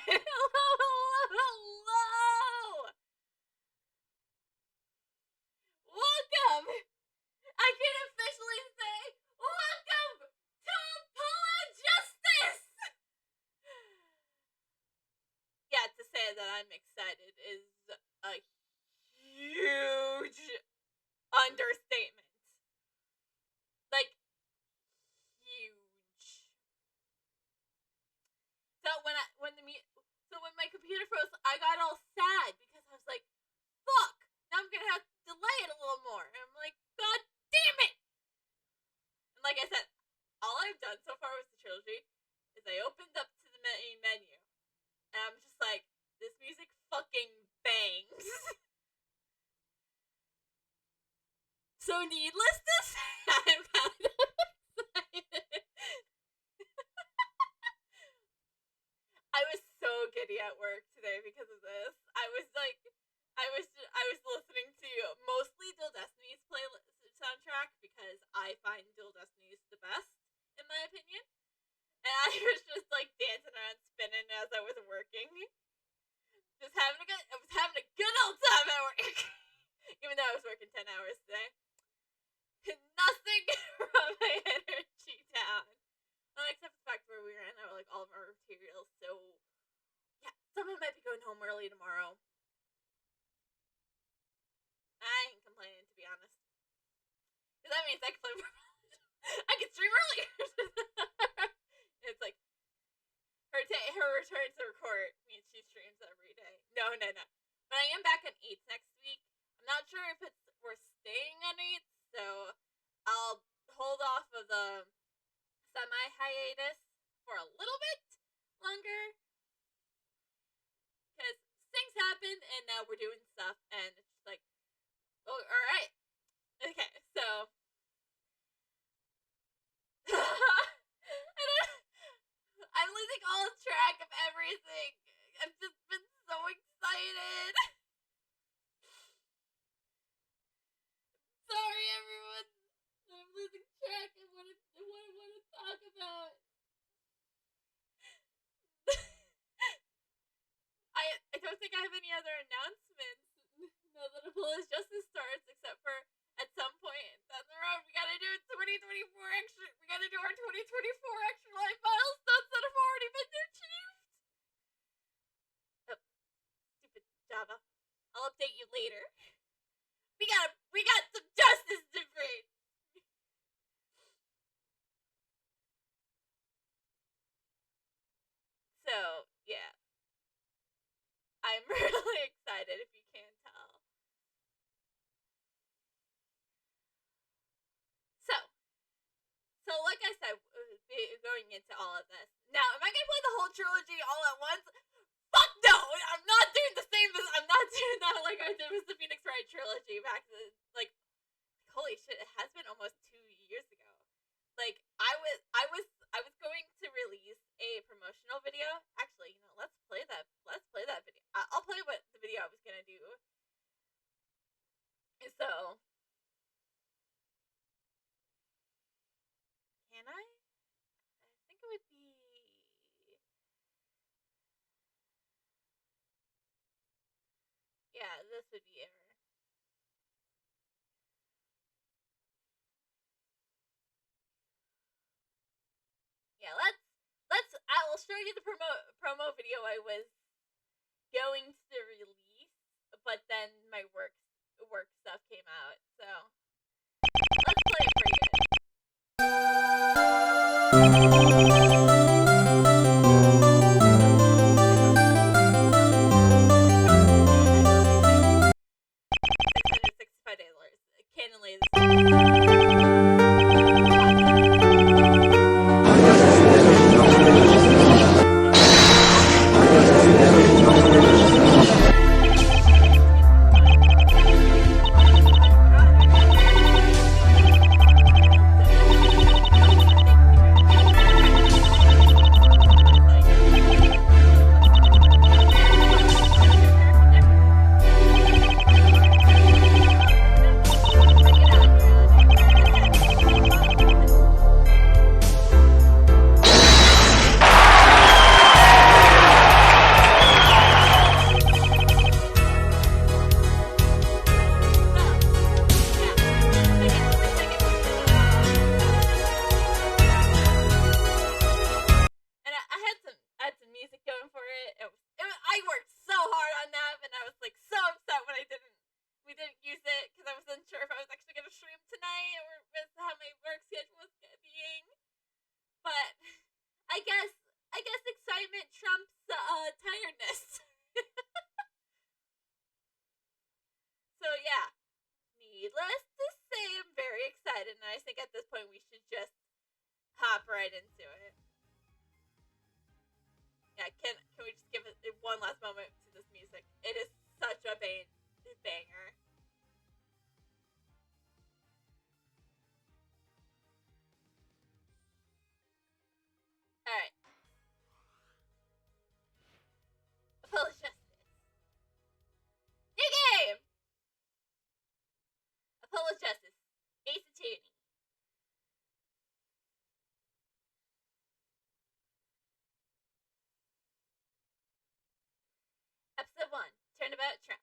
Hello! Welcome! I can officially say, welcome to Polo Justice! Yeah, to say that I'm excited is a huge understatement. Like, huge. So when my computer froze, I got all sad because I was like, fuck, now I'm gonna have to delay it a little more. And I'm like, god damn it! And like I said, all I've done so far with the trilogy is I opened up to the main menu, and I'm just like, this music fucking bangs. So needless to say, I'm kind of excited. I was so giddy at work today because of this. I was listening to mostly Dual Destiny's playlist soundtrack because I find Dual Destiny's the best, in my opinion. And I was just like dancing around, spinning as I was working. I was having a good old time at work. Even though I was working 10 hours today. Nothing brought my energy down. Well, except for the fact where we ran out of like all of our materials, so yeah, someone might be going home early tomorrow. I ain't complaining, to be honest. Because that means I can play more. I can stream earlier. It's like her return to record means she streams every day. No. But I am back on 8s next week. I'm not sure if we're staying on 8s, so I'll hold off of the semi-hiatus for a little bit longer. Because things happen, and now we're doing stuff, and it's just like, oh, alright. Okay, so I'm losing all track of everything. I've just been so excited. Sorry, everyone. I'm losing track of what I want to talk about. I don't think I have any other announcements now that Apollo's Justice starts, except for at some point down the road we gotta do 2024 extra. We gotta do our 2024 extra life milestones that have already been achieved. Oh, stupid Java. I'll update you later. We got some justice to bring. So yeah, I'm really excited. If you can't tell. So like I said, going into all of this. Now, am I gonna play the whole trilogy all at once? Fuck no! I'm not doing the same as I'm not doing that like I did with the Phoenix Wright trilogy back then. Like, holy shit! It has been almost 2 years ago. Like, I was going to release a promotional video. Actually, let's play that video. I'll play what the video I was gonna do. So, can I? I think it would be. Yeah, this would be error. Yeah, I will show you the promo video I was going to release, but then my work stuff came out, so let's play it for $665. Canon laser. weirdness. So yeah, needless to say, I'm very excited, and I think at this point we should just hop right into it. Yeah, can we just give it one last moment to this music? It is such a banger. All right, Apollo Justice. New game. Apollo Justice. Ace Attorney. Episode 1. Turnabout Trump.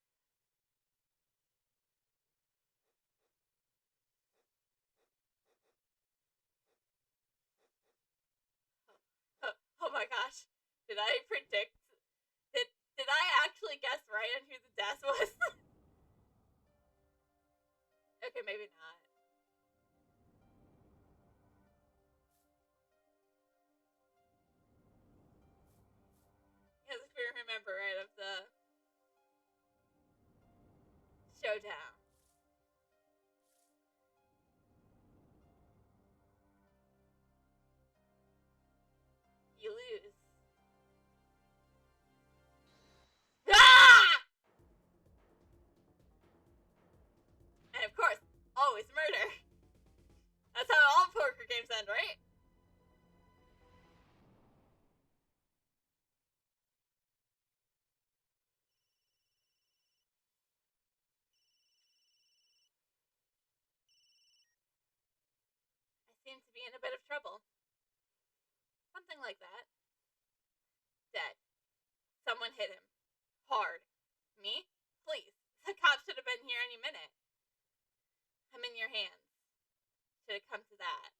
Oh, oh my gosh. Did I predict? Did I actually guess right on who the death was? Okay, maybe not. Because if we remember right of the showdown. You lose. Ah! And of course, always murder. That's how all poker games end, right? I seem to be in a bit of trouble. Something like that. Dead. Someone hit him. Hard. Me? Please. The cops should have been here any minute. I'm in your hands. Should have come to that.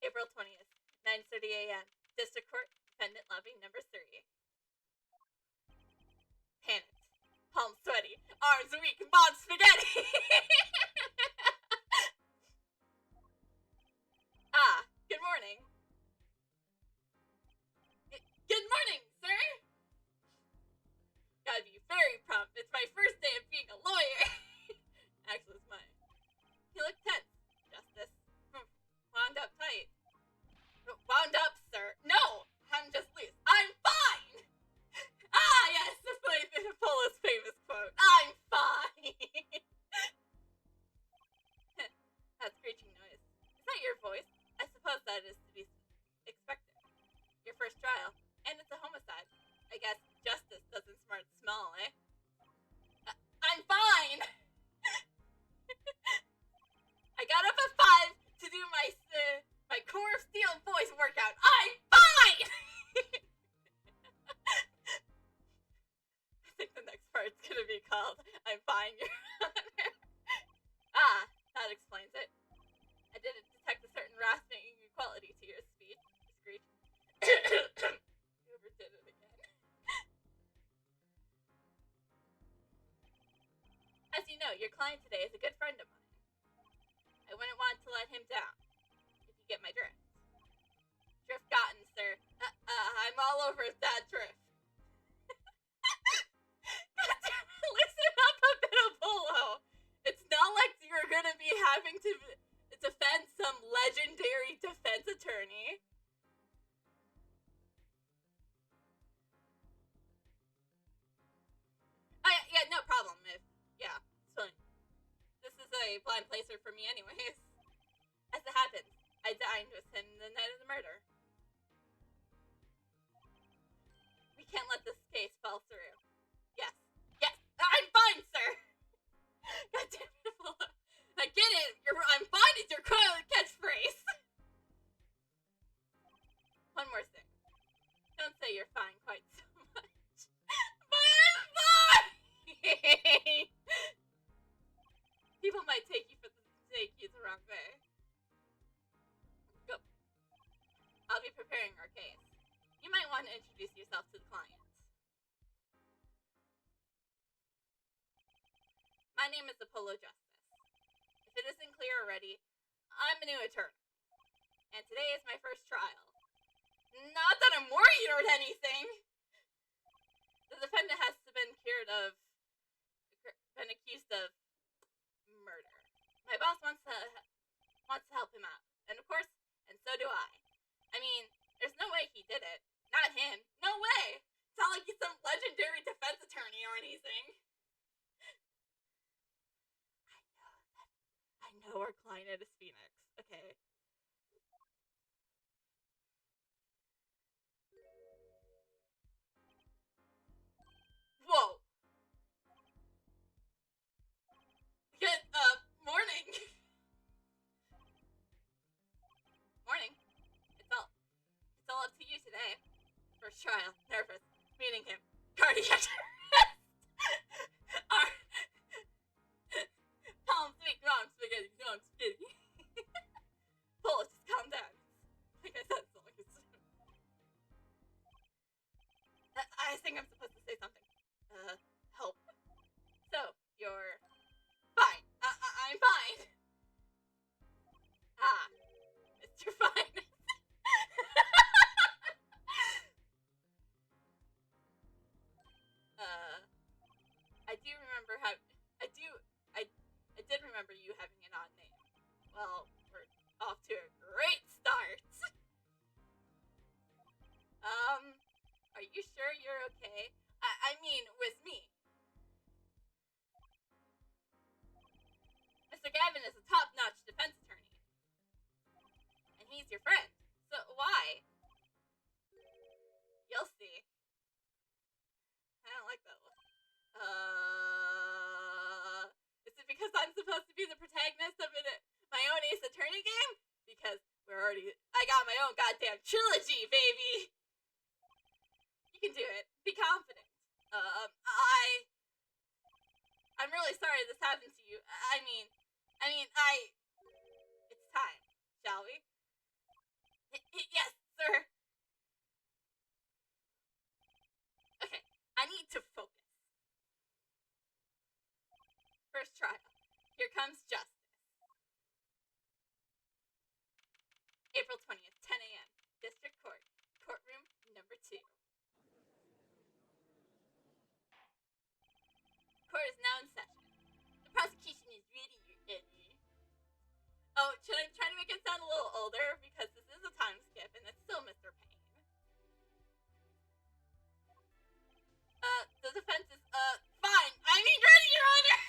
April 20th, 9:30 a.m. District Court, Defendant Lobby number 3. Panicked. Palms sweaty. Arms weak. Mom spaghetti. Ah, good morning. Good morning, sir. Gotta be very prompt. It's my first day of being a lawyer. Actually, it's mine. He looked tense. Justice. Wound up tight. Wound up, sir. No! I'm just loose. I'm fine! Ah, yes! The Apollo's famous quote. I'm fine! That screeching noise. Is that your voice? I suppose that is to be expected. Your first trial. And it's a homicide. I guess justice doesn't smell, eh? I'm fine! I got up at 5 to do my Core of Steel voice workout. I'm fine! I think the next part's gonna be called I'm Fine, Your Honor. Ah, that explains it. I didn't detect a certain rasping quality to your speech. Screech. You overdid it again. As you know, your client today is a good friend of mine. I wouldn't want to let him down, if you get my drift. Drift gotten, sir. I'm all over that drift. Listen up a bit, Apollo. It's not like you're gonna be having to defend some legendary defense attorney. Yeah, no problem. Yeah, it's fine. This is a blind placer for me anyways. As it happens, I dined with him the night of the murder. We can't let this case fall through. Yes. Yes! I'm fine, sir! God damn it, Apollo. I get it! I'm fine is your catchphrase! One more thing. Don't say you're fine quite so much. But I'm fine! People might take you the wrong way. Go. I'll be preparing our case. You might want to introduce yourself to the client. My name is Apollo Justice. If it isn't clear already, I'm a new attorney. and today is my first trial. Not that I'm worried or anything. The defendant has been accused of murder. My boss wants to help him out, and of course, and so do I. I mean, there's no way he did it. Not him. No way. It's not like he's some legendary defense attorney or anything. I know our client is Phoenix. Okay. Whoa. Good, morning. Morning. It's all up to you today. First trial. Nervous. Meeting him. Cardiac arrest. Palm sweet, wrong spaghetti, wrong spaghetti. Pull, just calm down. Like I said, so like I think I'm supposed to say something. Help. So, you're fine. I'm fine. Ah, Mr. Fine. I did remember you having an odd name. Well, we're off to a great start. Are you sure you're okay? I mean, with me. Mr. Gavin is a top-notch defense attorney. And he's your friend. So, why? You'll see. I don't like that one. Is it because I'm supposed to be the protagonist of my own Ace Attorney game? Because I got my own goddamn trilogy, baby! You can do it. Be confident. I'm really sorry this happened to you. It's time, shall we? Yes, sir. Okay, I need to focus. First trial. Here comes justice. April 20th, 10 a.m. District Court. Courtroom number 2. Court is now in session. The prosecution is ready, Your Honor. Oh, should I try to make it sound a little older? Because this is a time skip and it's still Mr. Payne. The defense is, fine. I mean, ready, Your Honor!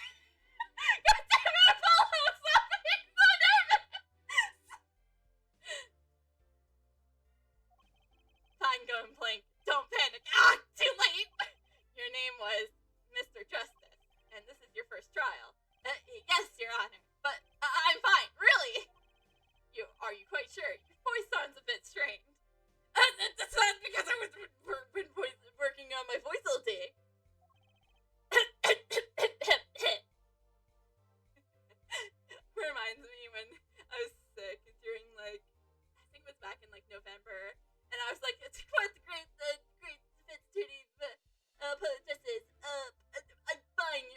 God damn it, Apollo! Stop being so nervous! Fine, go and blink. Don't panic. Ah, too late! Your name was Mr. Justice, and this is your first trial. Yes, Your Honor, but I'm fine, really! Are you quite sure? Your voice sounds a bit strained. That's not because I was working on my voice all day. Reminds me when I was sick during, I think it was back in, November, and I was like, it's quite the great defense attorney, public justice, I'm fine.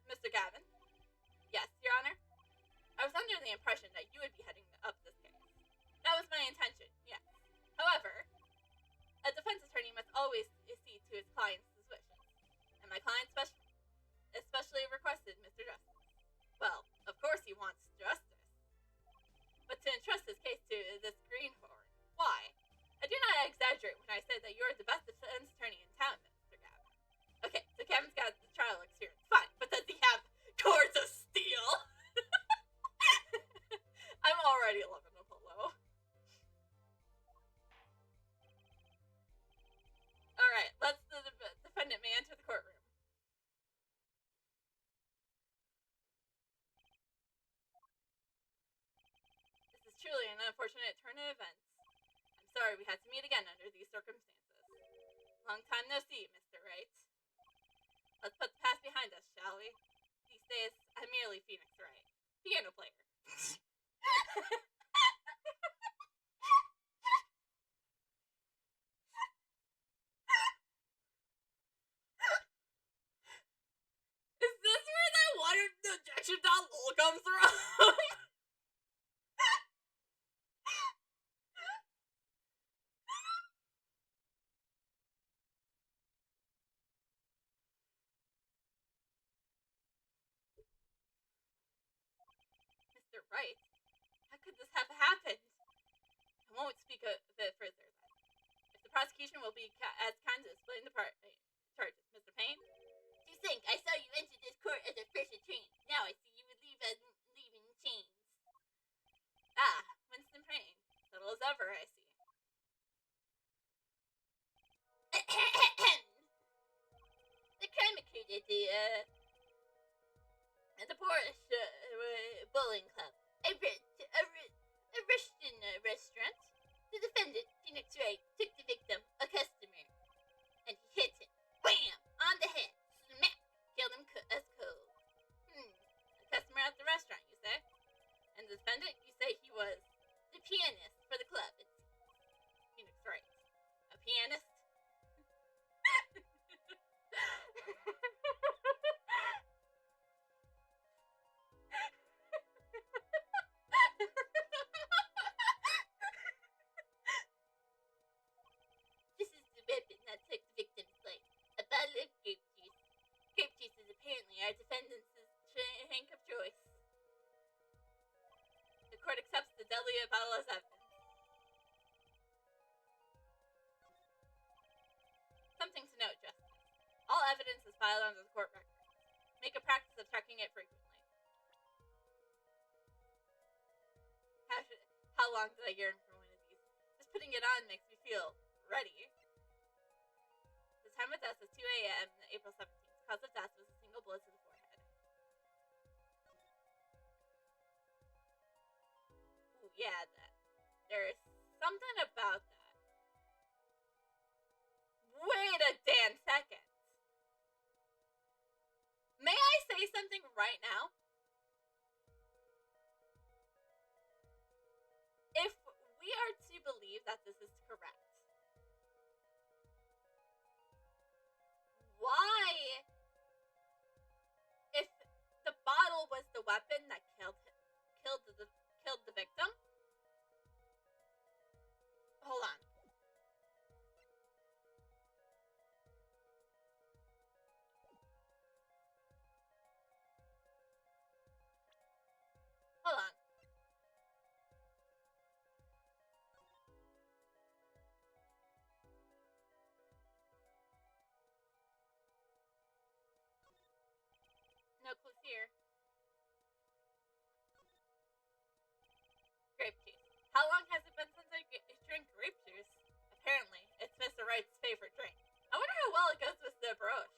Mr. Gavin? Yes, Your Honor? I was under the impression that you would be heading up this case. That was my intention, yes. However, a defense attorney must always see to his client's suspicions, and my client especially requested Mr. Justice. Well, of course he wants justice. But to entrust this case to this greenhorn, why? I do not exaggerate when I say that you're the best defense attorney in town, Mr. Gavin. Okay, so Gavin's got the trial experience, fine, but does he have cords of steel? I'm already loving Apollo. Alright, let's the defendant may enter the courtroom. This is truly an unfortunate turn of events. I'm sorry we had to meet again under these circumstances. Long time no see, Mr. Wright. Let's put the past behind us, shall we? These days, I'm merely Phoenix Wright, piano player. Is this where that water Richard.lol comes from. Mr. Wright, how could this have happened? I won't speak of it further then. If the prosecution will be as kind to explain the charges. Mr. Payne? To think, I saw you enter this court as a fresh train. Now I see you would leave in chains. Ah, Winston Payne. Subtle as ever, I see. The crime occurred at the Porsche Bowling Club, a Russian restaurant. The defendant, Phoenix Wright, took the victim, a customer, and he hit him. Wham! On the head. Smack! Killed him as cold. A customer at the restaurant, you say? And the defendant, you say he was the pianist for the club. It's Phoenix Wright. A pianist? This is the weapon that took the victim's life. A bottle of grape juice. Grape juice is apparently our defendant's drink of choice. The court accepts the deadly bottle as evidence. Something to note, Justice. All evidence is filed under the court records. Make a practice of checking it frequently. How long did I yearn for one of these? Just putting it on makes me feel ready. The time of death was 2 a.m. April 17th. Cause of death was a single bullet to the forehead. Ooh, yeah, there's something about that. Wait a damn second. May I say something right now? If we are to believe that this is correct, why, if the bottle was the weapon that killed the victim? Hold on. Hold on. No clues here. Grape juice. How long has it been since I drank grape juice? Apparently, it's Mr. Wright's favorite drink. I wonder how well it goes with the brooch.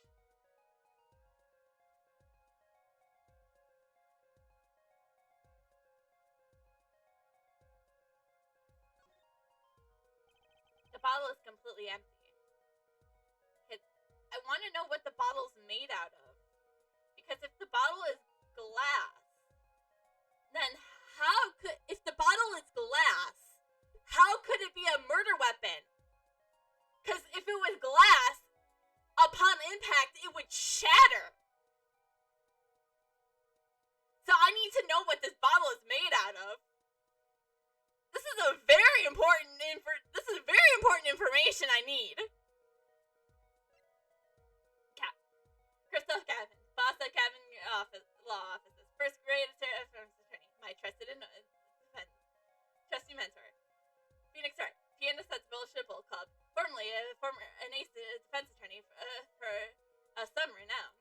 The bottle is completely empty. I want to know what the bottle's made out of. Because if the bottle is glass, then how could, if the bottle is glass, how could it be a murder weapon? Because if it was glass, upon impact, it would shatter. So I need to know what this bottle is made out of. This is a very important information I need. Crystal Kevin, boss at Kevin Law Offices, first grade defense attorney, my trusty mentor. Phoenix Wright, pianist at the Fellowship Bowl Club, formerly an ace defense attorney for some renown.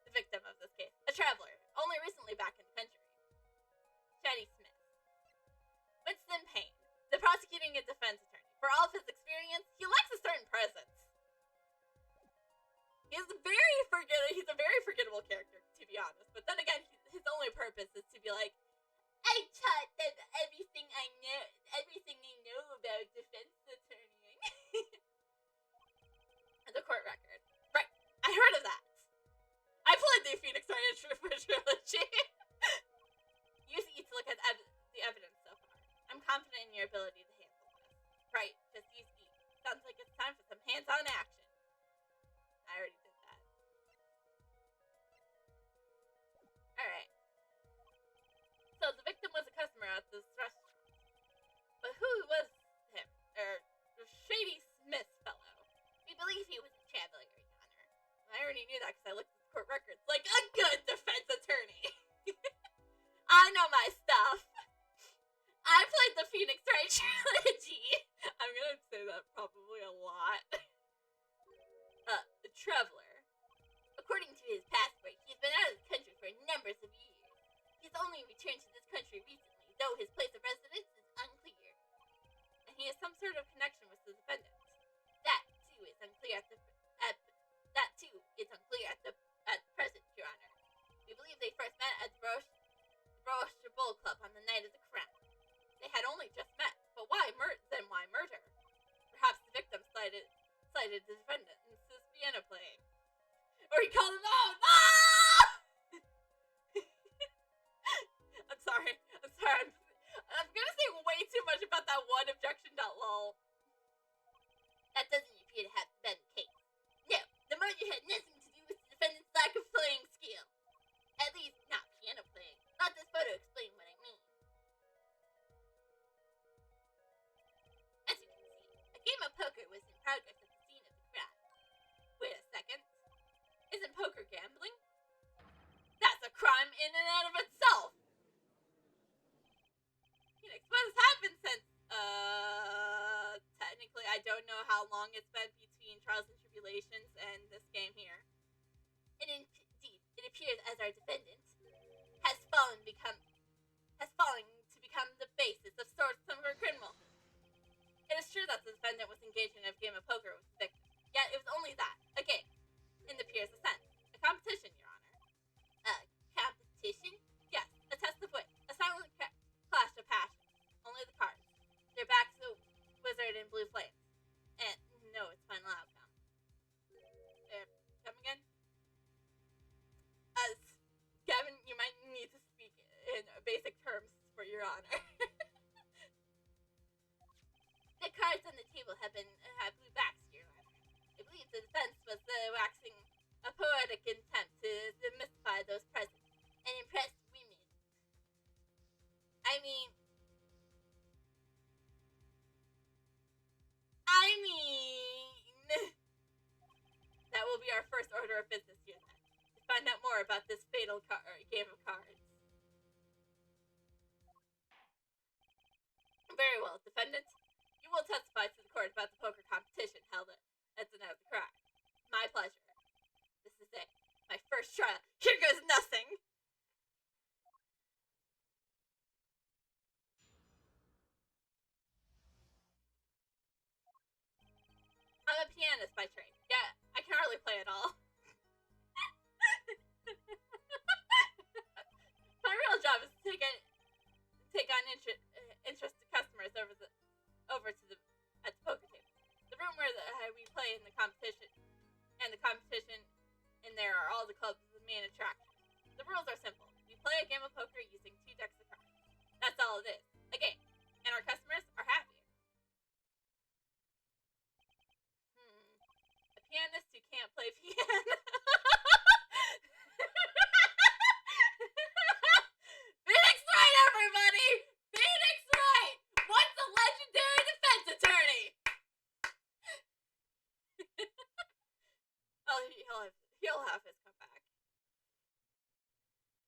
The victim of this case, a traveler, only recently back in the country. Shady Smith. Winston Payne, the prosecuting and defense attorney. For all of his experience, he likes a certain presence. He's a very forgettable character, to be honest. But then again, his only purpose is to be like, I taught them everything I know about defense attorneying. And the court record. Right, I heard of that. I played the Phoenix Wright trilogy. Use E to look at the evidence so far. I'm confident in your ability to handle this. Right, just use E. Sounds like it's time for some hands-on action. I already did that. Alright. already knew that because I looked at the court records like a good defense attorney. I know my stuff. I played the Phoenix Wright trilogy. I'm gonna say that probably a lot. The Traveler. According to his passport, he's been out of the country for numbers of years. He's only returned to this country recently, though his place of residence is unclear. And he has some sort of connection with the defendant. That too is unclear at present, Your Honor. We believe they first met at the Rochester Bowl Club on the night of the crime. They had only just met, but why murder? Perhaps the victim slighted the defendant and his piano playing. Or he called him out! No! I'm sorry. I'm gonna say way too much about that one objection.lol. That doesn't appear to have been the case. No, the murder had nothing to do with the defendant's lack of playing skill. At least, not piano playing. Let this photo explain what I mean. As you can see, a game of poker was in progress at the scene of the crime. Wait a second. Isn't poker gambling? That's a crime in and out of itself! Phoenix, what has happened since, technically I don't know how long it's been between Trials and Tribulations and this game here. And indeed, it appears as our defendant has fallen to become the basis of some criminal. It is true that the defendant was engaged in a game of poker with the victim, yet it was only that, a game, in the purest sense. A competition, Your Honor. A competition? Yes, a test of wit, a silent clash of passions. Only the cards. Their backs a wizard in blue flames. And no, its final outcome. Come again? Gavin, you might need to speak in basic terms for Your Honor. The cards on the table have blue backs, Your Honor. I believe the defense was waxing a poetic attempt to demystify those present and impress women. I mean, that will be our first order of business here then. To find out more about this fatal game of cards. Very well, defendant. You will testify to the court about the poker competition held at the night of the crime. My pleasure. This is it. My first trial. Here goes nothing! I'm a pianist by trade. Yeah, I can hardly play at all. My real job is to take on interested customers at the poker table. The room where we play in the competition, in there are all the clubs' main attractions. The rules are simple. We play a game of poker using 2 decks of cards. That's all it is. A game. And our customers are happy. A pianist who can't play piano. Phoenix Wright, everybody! Phoenix Wright! What's a legendary defense attorney? Oh, he'll have his comeback.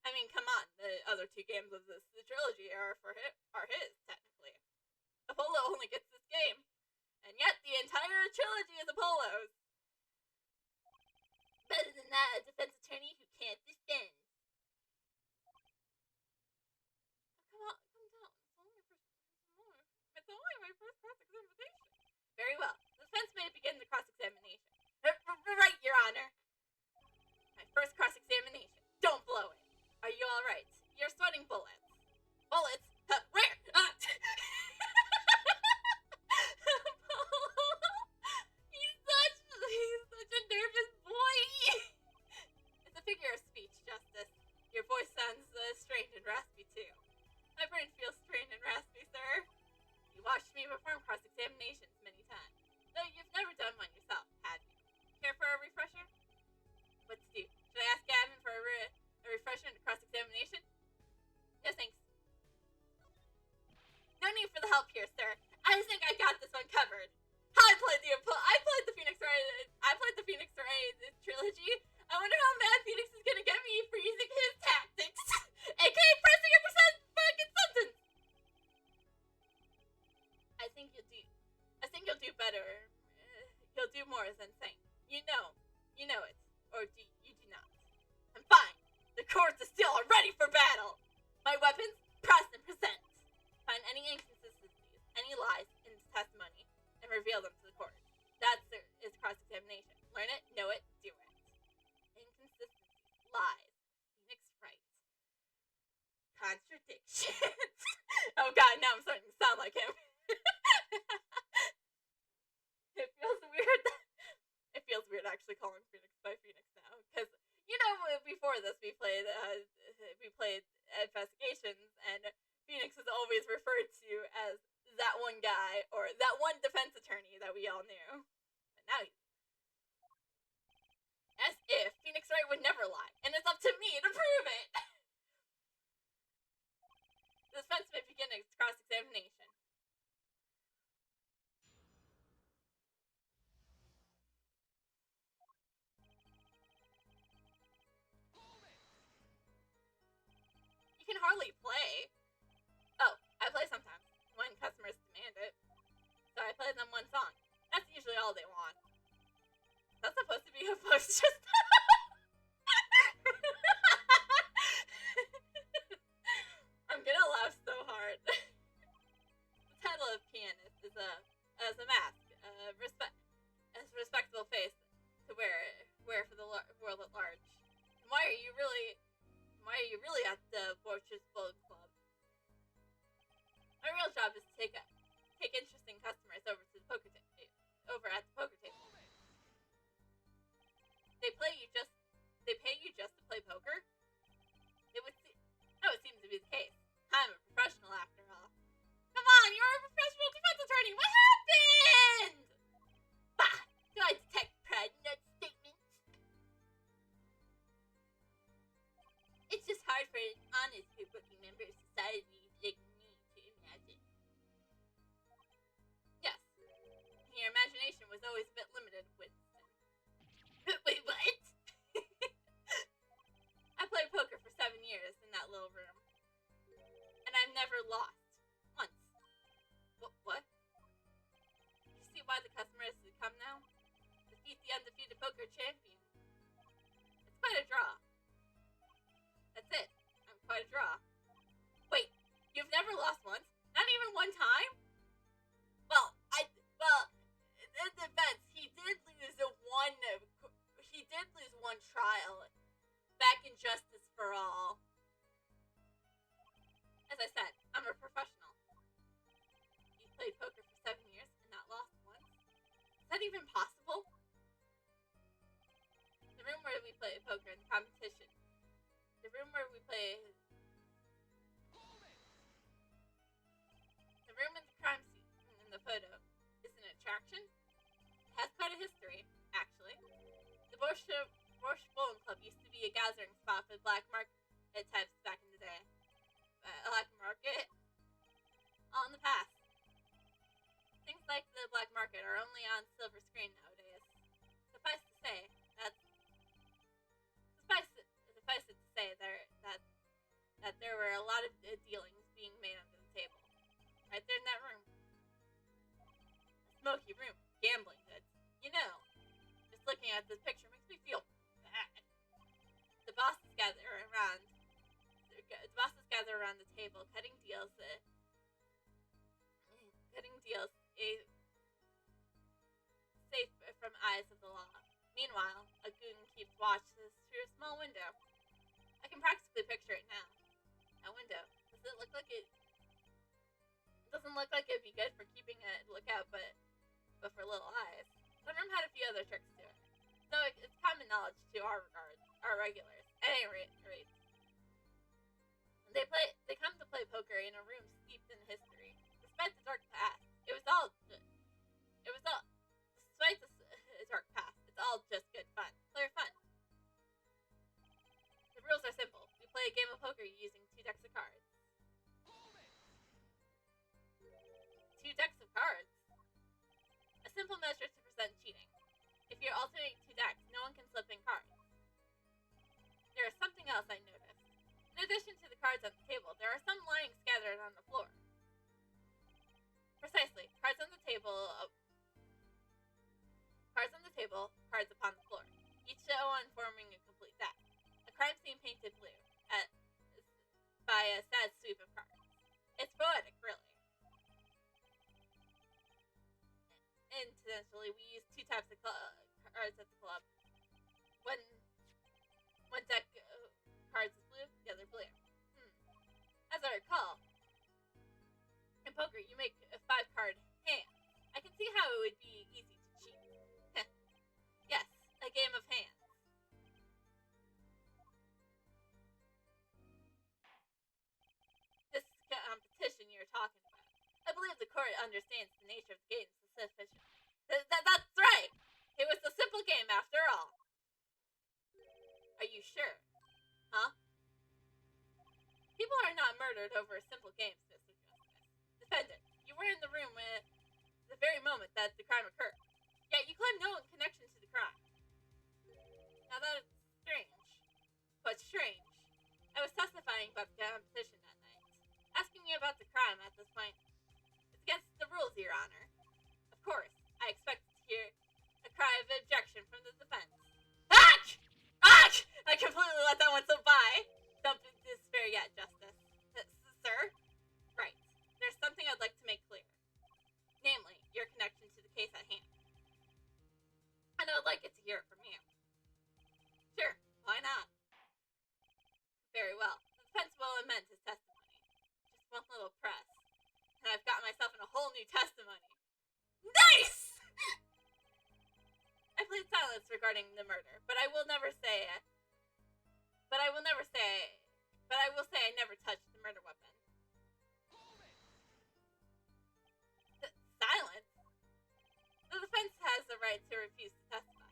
I mean, come on. The other 2 games of the trilogy are his, technically. Apollo only gets this game. And yet, the entire trilogy is Apollo's. Better than that, a defense attorney who can't defend. Oh, come down. It's only my first cross-examination. Very well. The defense may begin the cross-examination. Right, Your Honor. My first cross-examination. Don't blow it. Are you alright? You're sweating bullets. Bullets? Where? He's such a nervous boy. It's a figure of speech, Justice. Your voice sounds strained and raspy, too. My brain feels strained and raspy, sir. You watched me perform cross-examinations many times. Though you've never done one yourself, have you? Care for a refresher? What to do? Should I ask You know it. Or do you do not? I'm fine. The courts of steel are ready for battle. My weapons, press and present. Find any inconsistencies, any lies in this testimony, and reveal them to the court. Is cross-examination. Learn it, know it, do it. Inconsistencies, lies, Phoenix Wright. Contradictions. Oh god, now I'm starting to sound like him. It feels weird. It feels weird actually calling Phoenix by Phoenix now, because before this we played Investigations, and Phoenix was always referred to as that one guy or that one defense attorney that we all knew. But now as if Phoenix Wright would never lie, and it's up to me to prove it. The defense may begin its cross-examination. You can hardly play. Oh, I play sometimes, when customers demand it. So I play them one song. That's usually all they want. That's supposed to be a post just... I'm gonna laugh so hard. The title of pianist is as a mask, a respectable face to wear for the world at large. And why are you really at the Borchers Bowl Club? My real job is to take interesting customers over to the poker over at the poker table. They pay you just to play poker? That would seem to be the case. I'm a professional after all. Come on, you're a professional defense attorney. What happened? Bah! Do I detect pride in that statement? It's just hard for an honest, good-looking member of society like me to imagine. Yes, your imagination was always a bit limited, Winston. Wait, what? I played poker for 7 years in that little room. And I've never lost. Once. What? You see why the customers come now? Defeat the undefeated poker champion. It's quite a draw. That's it. I'm quite a draw. Wait, you've never lost once? Not even one time? Well, in defense, he did lose one trial back in Justice for All. As I said, I'm a professional. You played poker for 7 years and not lost once? Is that even possible? The room where we play poker in the competition. The room where we play... The room in the crime scene in the photo is an attraction. It has quite a history, actually. The Borscht Bowling Club used to be a gathering spot for black market types back in the day. Black market? All in the past. Things like the black market are only on silver screen nowadays. Suffice it to say that there were a lot of dealings being made under the table. Right there in that room. A smoky room. Gambling goods. Just looking at this picture makes me feel bad. The bosses gather around the table, cutting deals safe from eyes of the law. Meanwhile, a goon keeps watch through a small window. I can practically picture it now. That window. Does it look like it? It doesn't look like it'd be good for keeping a lookout, but for little eyes. The room had a few other tricks to it, so it's common knowledge to our regulars. At any rate, they come to play poker in a room steeped in history. Despite the dark past, despite the dark past, it's all just good fun. Clear fun. The rules are simple. We play a game of poker using 2 decks of cards. 2 decks of cards? A simple measure to prevent cheating. If you're alternating 2 decks, no one can slip in cards. There is something else I noticed. In addition to the cards on the table, there are some lying scattered on the floor. Precisely. One deck cards is blue, the other blue. As I recall, in poker you make a 5-card hand. I can see how it would be easy to cheat. Yes, a game of hands. This competition you're talking about. I believe the court understands the nature of the game sufficiently. That's right! It was a simple game after all. Are you sure? Huh? People are not murdered over simple games, Mr. Justice. Defendant, you were in the room at the very moment that the crime occurred. Yet you claim no connection to the crime. Now that is strange. But strange. I was testifying about the competition that night. Asking you about the crime at this point is against the rules, Your Honor. Of course, I expected to hear a cry of objection from the defense. Ack! Ack! I completely let that one slip by. Don't despair yet, Justice. Sir? Right. There's something I'd like to make clear. Namely, your connection to the case at hand. And I would like it to hear it from you. Sure, why not? Very well. The defense will amend his testimony. Just one little press. And I've got myself in a whole new testimony. Nice! I plead silence regarding the murder, but I will say I never touched the murder weapon. Silence? The defense has the right to refuse to testify.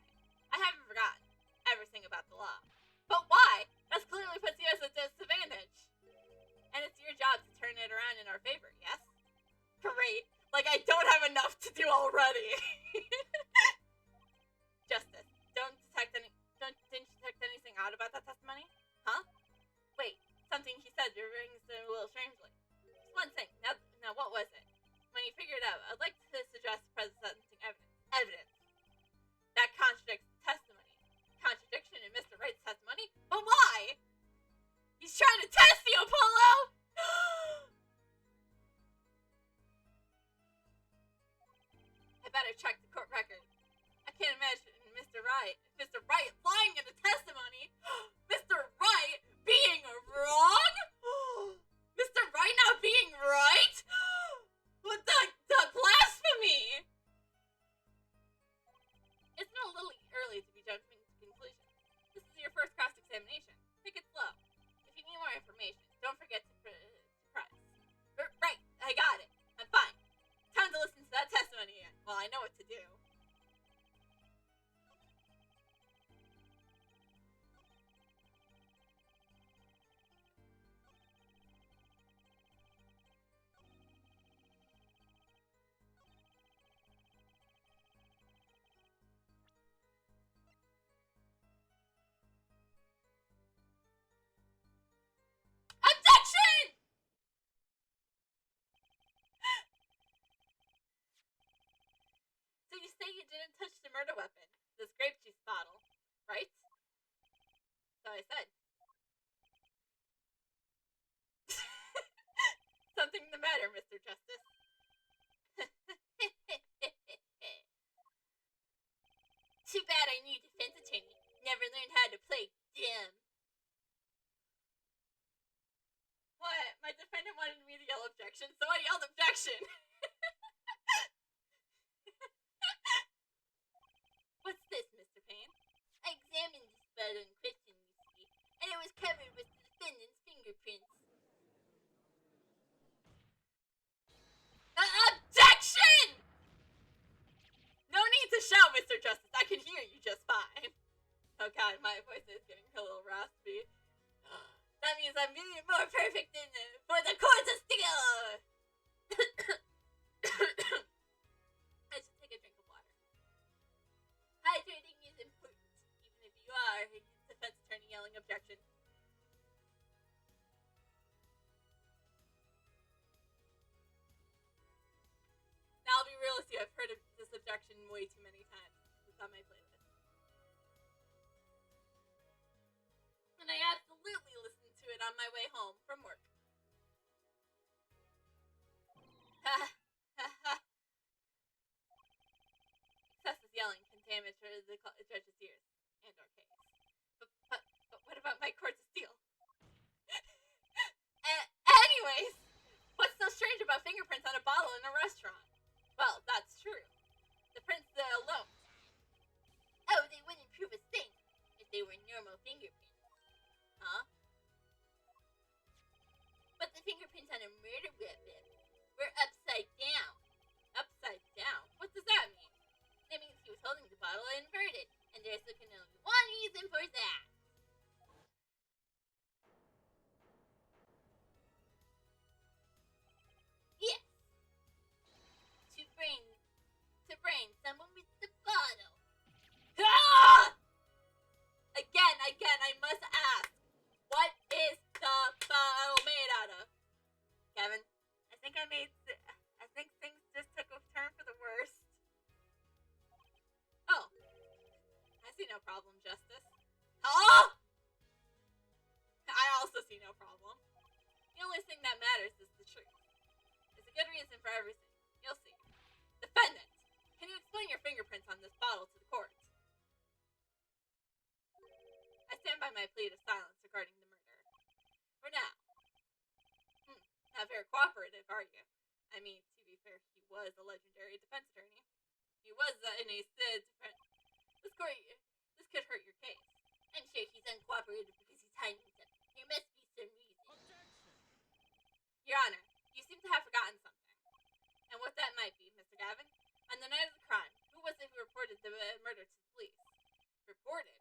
I haven't forgotten everything about the law. But why? That clearly puts you at a disadvantage. And it's your job to turn it around in our favor, yes? Great. Like I don't have enough to do already. Justice, didn't you detect anything odd about that testimony? Huh? Wait, something he said rings a little strangely. Just one thing. Now what was it? When you figure it out, I'd like to suggest presenting evidence. That contradicts the testimony. Contradiction in Mr. Wright's testimony? But why? He's trying to test you, Apollo! I better check the court record. I can't imagine Mr. Wright lying in the testimony. Mr. Wright being wrong? Mr. Wright not being right? What the blasphemy? Isn't it a little early to be jumping to conclusions? This is your first cross-examination. Take it slow. If you need more information, don't forget to press. Right, I got it. I'm fine. Time to listen to that testimony again. Well, I know what to do. Objection! So you say you didn't touch the murder weapon, this grape juice bottle, right? So I said. Something the matter, Mr. Justice? Too bad I knew defense attorney. Never learned how to play dumb. What? My defendant wanted me to yell objection, so I yelled objection. What's this, Mr. Payne? I examined this bottle in question, you see, and it was covered with the defendant's fingerprints. Objection! No need to shout, Mr. Justice. I can hear you just fine. Oh god, my voice is getting a little raspy. That means I'm being more perfect than for the court of steel. I should take a drink of water. Hydrating is important, even if you are a defense attorney yelling objection. Now I'll be real with you, I've heard of this objection way too many times. It's on my playlist. And I absolutely listened to it on my way home from work. Excessive yelling can damage the judge's ears and our case. one reason for that. Yes. To brain someone with the bottle. Ah! Again, I must ask. What is the bottle made out of? Kevin? I think things just took a turn for the worst. Oh. I see no problem, Justice. Oh! I also see no problem. The only thing that matters is the truth. There's a good reason for everything. You'll see. Defendant, can you explain your fingerprints on this bottle to the court? I stand by my plea of silence regarding the murder. For now. Not very cooperative, are you? I mean, to be fair, he was a legendary defense attorney. He was in a defense. This could hurt your case. I'm sure he's uncooperative because he's hiding something. There must be some reason. Objection! Your Honor, you seem to have forgotten something. And what that might be, Mr. Gavin. On the night of the crime, who was it who reported the murder to the police? Reported?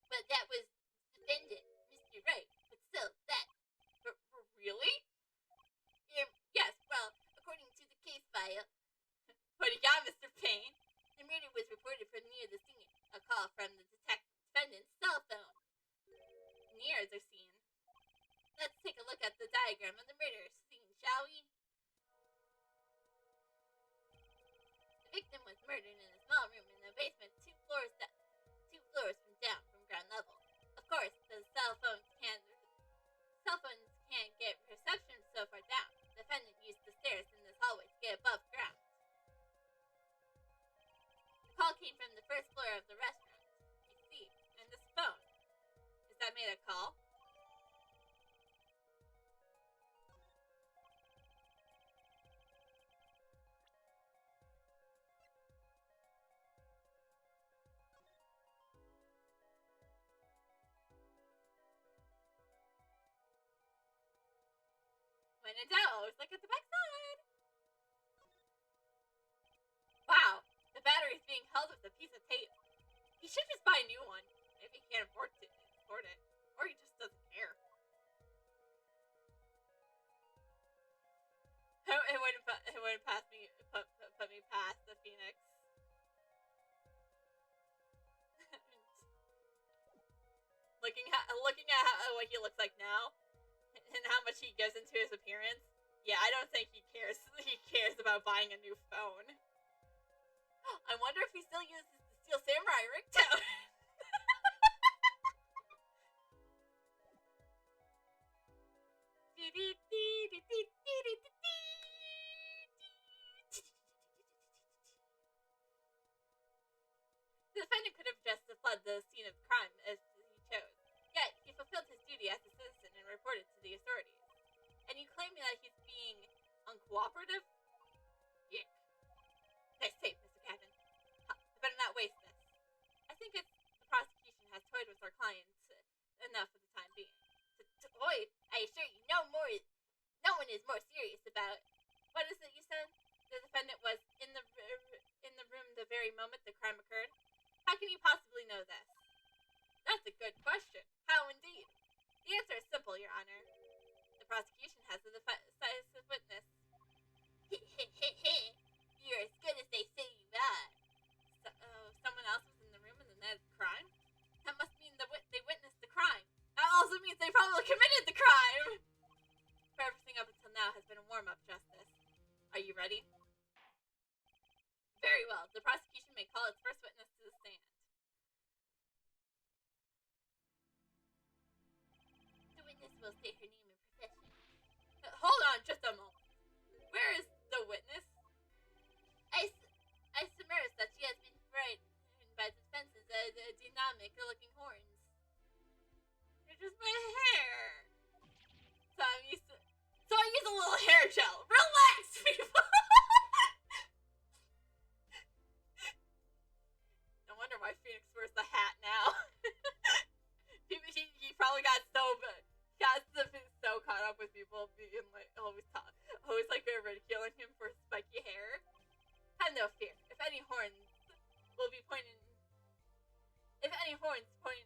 But that was defendant, Mr. Wright. But still, that... Really? Yes, well, according to the case file... What do you got, Mr. Payne? The murder was reported from near the scene. A call from the defendant's cell phone. Near the scene. Let's take a look at the diagram of the murder scene, shall we? The victim was murdered in a small room in the basement, 2 floors from down from ground level. Of course, the cell phones can't get reception so far down. The defendant used the stairs in this hallway to get above ground. The call came from the first floor of the restaurant. You see, and this phone. Is that made a call? When in doubt, always look at the back side. Wow, the battery's being held with a piece of tape. He should just buy a new one. Maybe he can't afford it. Or he just doesn't care. It wouldn't put me past the Phoenix. looking at what he looks like now, and how much he goes into his appearance. Yeah, I don't think he cares. He cares about buying a new phone. I wonder if he still uses the Steel Samurai ringtone. The defendant could have just fled the scene of crime as he chose. Yet, he fulfilled his duty as a citizen and reported to the authorities. And you claim that he's being uncooperative? Yeah. Nice tape, Mr. Gavin. I better not waste this. I think the prosecution has toyed with our clients enough for the time being. Toyed? I assure you, no one is more serious about... What is it you said? The defendant was in the room the very moment the crime occurred? How can you possibly know this? That's a good question. How indeed? The answer is simple, Your Honor. The prosecution has a decisive witness. You're as good as they say you are. Someone else was in the room in the night of the crime? That must mean they witnessed the crime. That also means they probably committed the crime! For everything up until now has been a warm-up, Justice. Are you ready? Very well. The prosecution may call its first witness to the stand. The witness will state her name and profession. Hold on just a moment. Where is the witness? I submerge that she has been frightened by the fences as dynamic-looking horns. They're just my hair. So I use a little hair gel. Relax, people! No wonder why Phoenix wears the hat now. he probably got so caught up with people being like always like ridiculing him for his spiky hair. Have no fear. If any horns point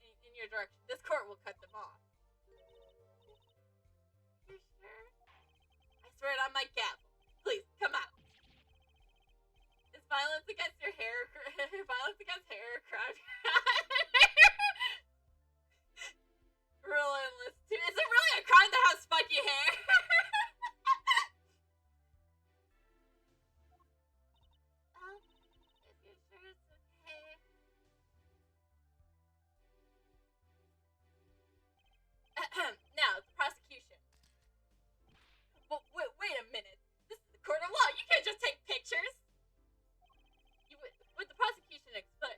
in your direction. This court will cut them off. You sure? I swear it on my gavel. Please, come out. Is violence against your hair, violence against hair, crime? Rule endless too. Is it really a crime to have spiky hair? If you're sure it's okay. Now, the prosecution. Wait a minute. This is the court of law. You can't just take pictures. Would the prosecution explain?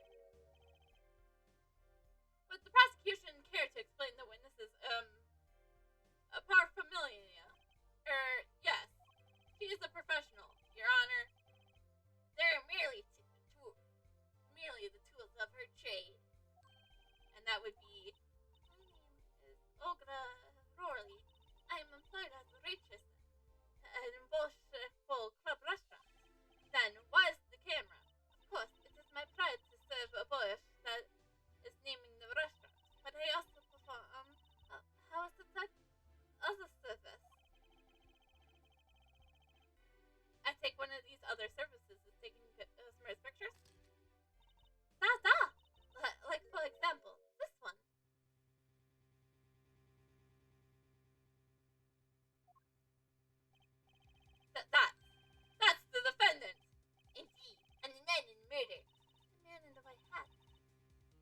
Would the prosecution care to explain the witnesses, paraphernalia? Yes. She is a professional, Your Honor. They're merely the tools of her trade. And that would be... My name is Olga Rory. I am employed as a waitress at a Bolshevik club restaurant. Then, why is the camera? Of course, it is my pride to serve a boy that is naming the restaurant. But I also perform, how is it said? Other service. I take one of these other services as taking customers' pictures. Like, for example, this one. That's the defendant. Indeed, and the man in murder. The man in the white hat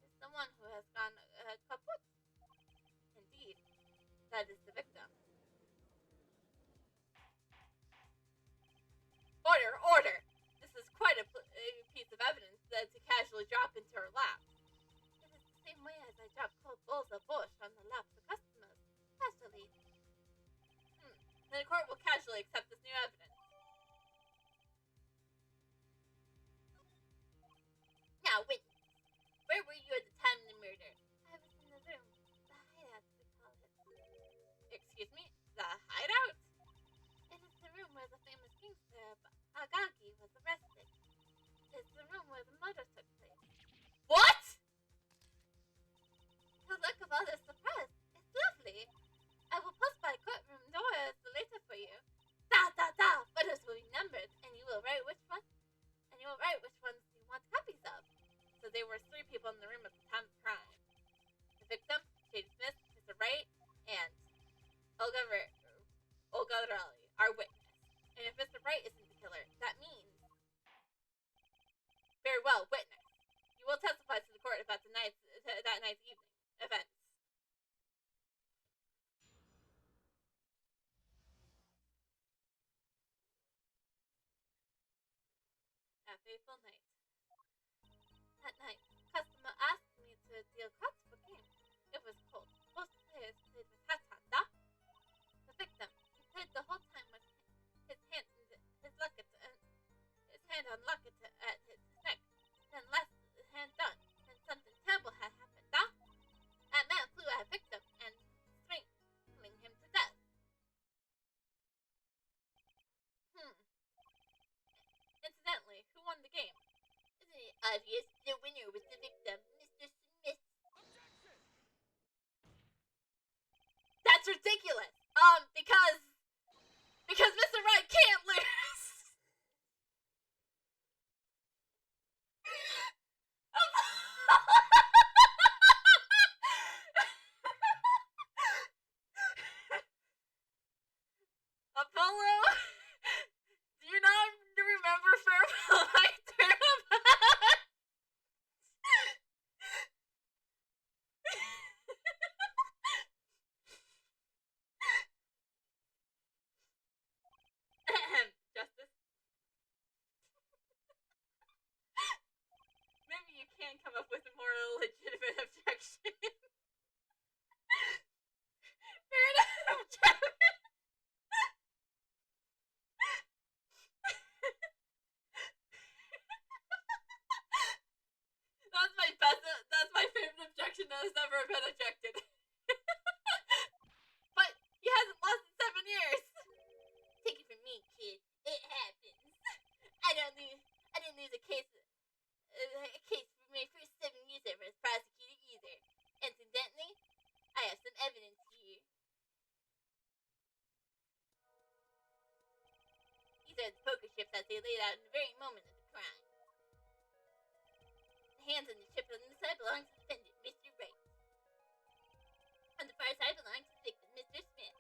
is the one who has gone kaput. Indeed, that is the victim. Order! This is quite a piece of evidence to casually drop into her lap. It is the same way as I drop cold bowls of borscht on the laps of customers. Casually. Then the court will casually accept this new evidence. Now, witness. Where were you at the time of the murder? I was in the room. The hideout, we call it. Excuse me? The hideout? It is the room where the famous gangster Agagi was arrested. It's the room where the murder took place. What?! The look of all this surprise. It's lovely. I will post by courtroom doors later for you. Photos will be numbered, and you will write which ones you want copies of. So there were 3 people in the room at the time of the crime. The victim, Jade Smith, Mr. Wright, and Olga Raleigh, our witness. And if Mr. Wright isn't the killer, that means... Very well, witness. You will testify to the court about that night's evening events. A fateful night. That night, customer asked me to deal cards for game. It was cold. Both players played with hats on. The victim, he played the whole time with his hand on locket at his neck. Then last hand done, then something terrible had happened. That man flew at a victim and strangling him to death. Incidentally, who won the game? Isn't it obvious? The winner was the victim, Mr. Smith. Objection! That's ridiculous! Because Mr. Wright can't lose! Apollo? Do you not remember Farewell Night Tournament? Justice? Maybe you can come up with a more legitimate objection. Fair enough, Jeff. That's my favorite objection that has never been objected. But he hasn't lost in 7 years. Take it from me, kid. It happens. I didn't lose a case for my first 7 years ever as prosecutor either. These are the poker chips as they laid out in the very moment of the crime. The hands on the chip on the side belong to the defendant, Mr. Wright. On the far side belongs to the victim, Mr. Smith.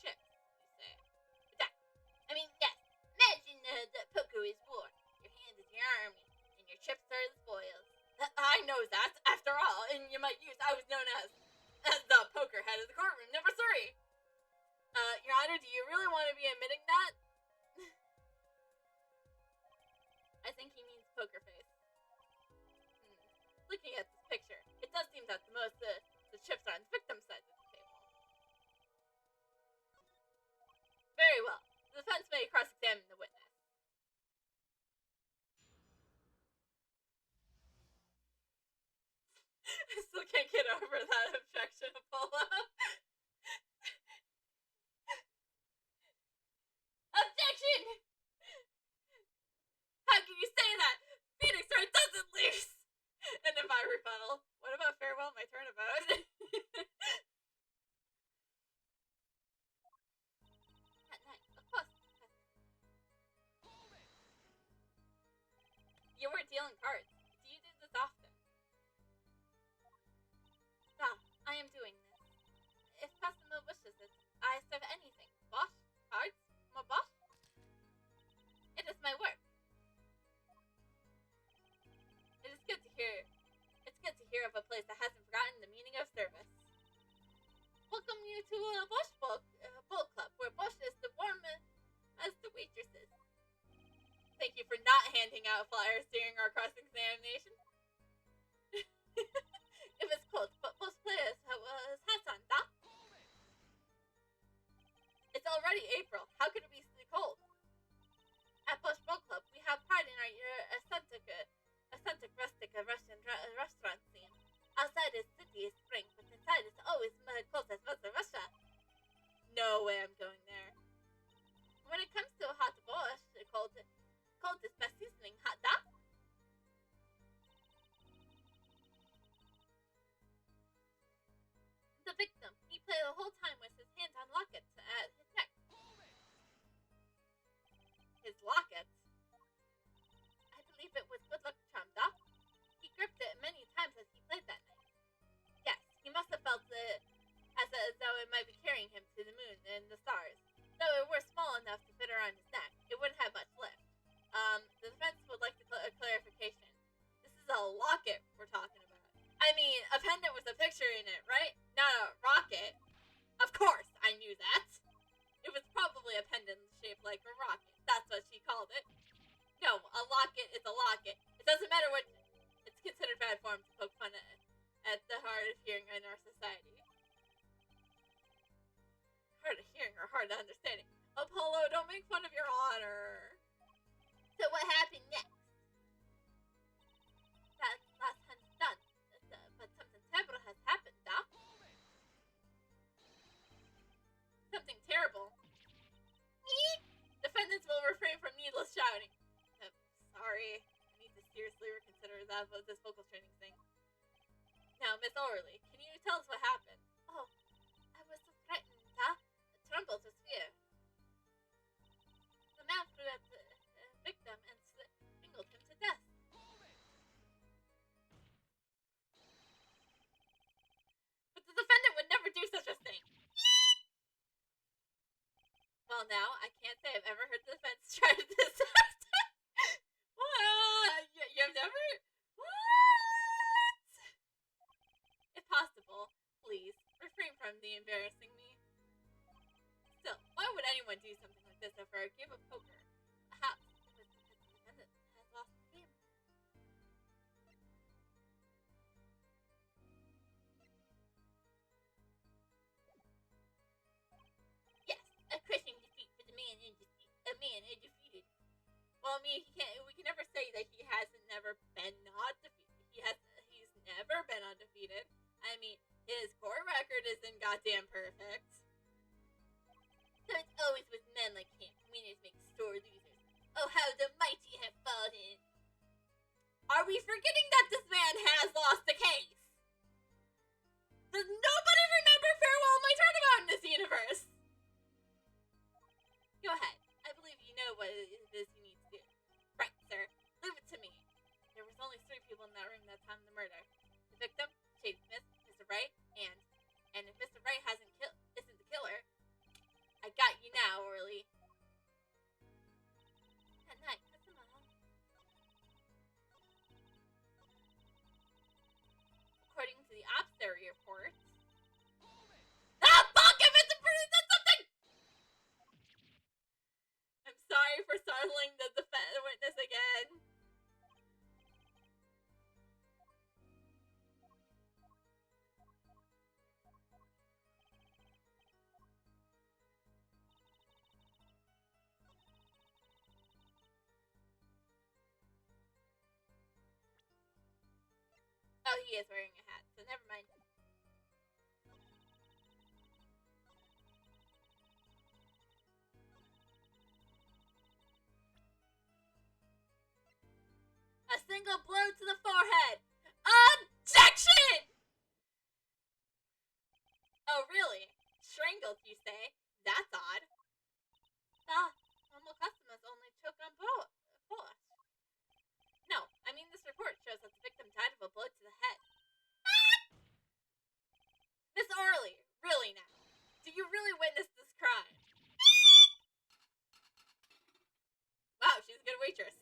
Chips, you say. Yes. Imagine the poker is war. Your hand is your army, and your chips are the spoils. I know that, after all, and you might use, I was known as the poker head of the courtroom, number 3. Your Honor, do you really want to be admitting that? I think he means poker face. Looking at this picture, it does seem that the chips are on the victim's side of the table. Very well. The defense may cross-examine the witness. I still can't get over that objection, Apollo. Objection! How can you say that? Phoenix Wright doesn't lose! And if I rebuttal, what about farewell my turnabout? At night, of course. You were dealing cards. Do you do this often? No, I am doing this. If customer wishes it, I serve anything. Bosh? Cards? More bosh? It is my work. It's good to hear of a place that hasn't forgotten the meaning of service. Welcome you to a Bosch Bowl Club, where Bosch is the warm as the waitresses. Thank you for not handing out flyers during our cross-examination. It was cold, but most players have hats on, da? It's already April. How could it be so cold? At Bosch Bowl Club, we have pride in our authentic rustic restaurant scene. Outside is city is spring, but inside it's always cold as Mother Russia. No way I'm going there. When it comes to a hot borscht, cold is best seasoning, hot da? The victim, he played the whole time with his hand on lockets at his neck. His lockets? I believe it was good luck charm, da? He gripped it many times as he played that night. Yes, he must have felt it as though it might be carrying him to the moon and the stars. Though it were small enough to fit around his neck, it wouldn't have much lift. The defense would like a clarification. This is a locket we're talking about. I mean, a pendant with a picture in it, right? Not a rocket. Of course, I knew that. It was probably a pendant shaped like a rocket. That's what she called it. No, a locket is a locket. It doesn't matter what... It's considered bad form to poke fun at the hard of hearing in our society. Hard of hearing or hard of understanding. Apollo, don't make fun of your honor. So what happened next? That last hand's done. But something terrible has happened, Doc. Something terrible. Defendants will refrain from needless shouting. Sorry. I need to seriously reconsider this vocal training thing. Now, Miss Orley, can you tell us what happened? Oh, I was so frightened, huh? Trembled with fear. The man threw at the victim and strangled him to death. But the defendant would never do such a thing. Well, now, I can't say I've ever heard the defense try this. What? You've never... What? If possible, please, refrain from the embarrassing me. Still, why would anyone do something like this over a game of poker? Perhaps it was because the defendant has lost the game. Yes, a crushing defeat for the man undefeated. Well, I mean, we can never say that he hasn't never been not defeated. He's never been undefeated. I mean, his core record isn't goddamn perfect. So it's always with men like him. Winners make sore losers. Oh, how the mighty have fallen. Are we forgetting that this man has lost the case? Does nobody remember Farewell My Turnabout in this universe? Go ahead. I believe you know what Oh, he is wearing a hat, so never mind. A single blow to the forehead. Objection! Oh, really? Strangled, you say? That's odd. Ah, normal customers only choke on force. No, I mean this report shows that the victim died of a blow to the head. Miss Orley, really now? Do you really witness this crime? Wow, she's a good waitress.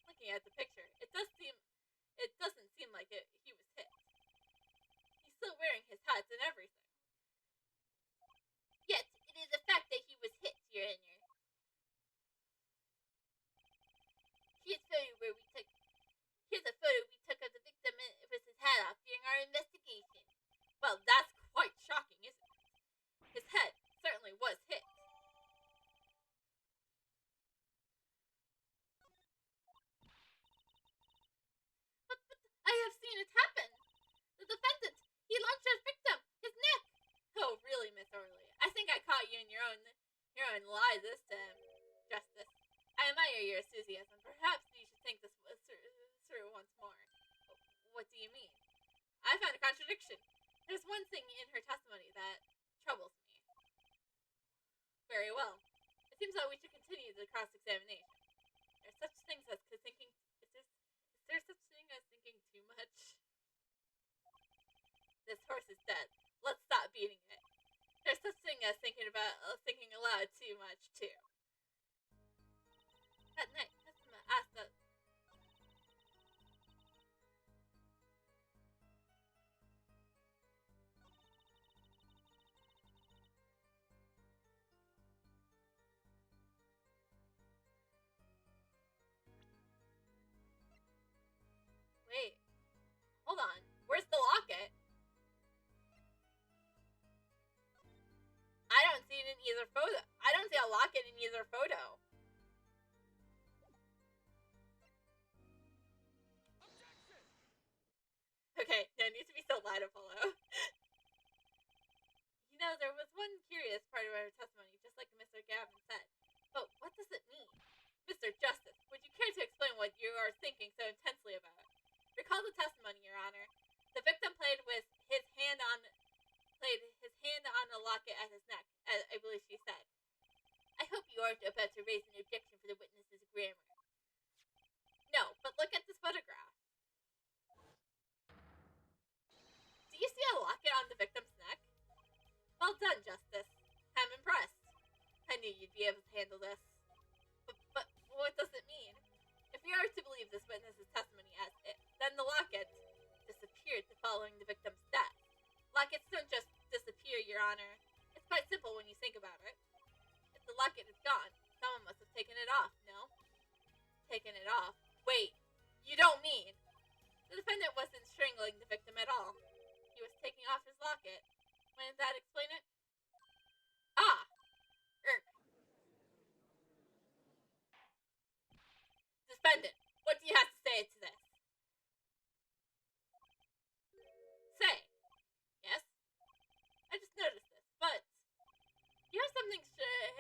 Looking at the picture, it doesn't seem like he was hit. He's still wearing his hat and everything. Yet, it is a fact that he was hit, Your Honor. Here's a photo we took of the victim with his hat off during our investigation. Well, that's quite shocking, isn't it? His head certainly was hit. But I have seen it happen. The defendant, he launched his victim, his neck. Oh, really, Miss Orley? I think I caught you in your own lie this time, Justice. I admire your enthusiasm. Perhaps you should think this through once more. What do you mean? I found a contradiction. There's one thing in her testimony that troubles me. Very well. It seems that we should continue the cross-examination. There's such things as thinking. Is there such thing as thinking too much? This horse is dead. Let's stop beating it. There's such thing as thinking aloud too much too. That night, Testament asked us. Wait, hold on. Where's the locket? I don't see it in either photo. I don't see a locket in either photo. Okay, no, it needs to be so loud, Apollo. You know, there was one curious part of her testimony, just like Mr. Gavin said. But what does it mean? Mr. Justice, would you care to explain what you are thinking so intensely about? Recall the testimony, Your Honor. The victim played his hand on a locket at his neck, as I believe she said. I hope you aren't about to raise an objection for the witness's grammar. No, but look at this photograph. Do you see a locket on the victim's neck? Well done, Justice. I'm impressed. I knew you'd be able to handle this. But what does it mean? If we are to believe this witness's testimony as it, then the locket disappeared following the victim's death. Lockets don't just disappear, Your Honor. It's quite simple when you think about it. If the locket is gone, someone must have taken it off, no? Taken it off? Wait, you don't mean... The defendant wasn't strangling the victim at all. He was taking off his locket. Wouldn't that explain it? Ah! Defendant, what do you have to say to this? Say. Yes? I just noticed this, but... You have something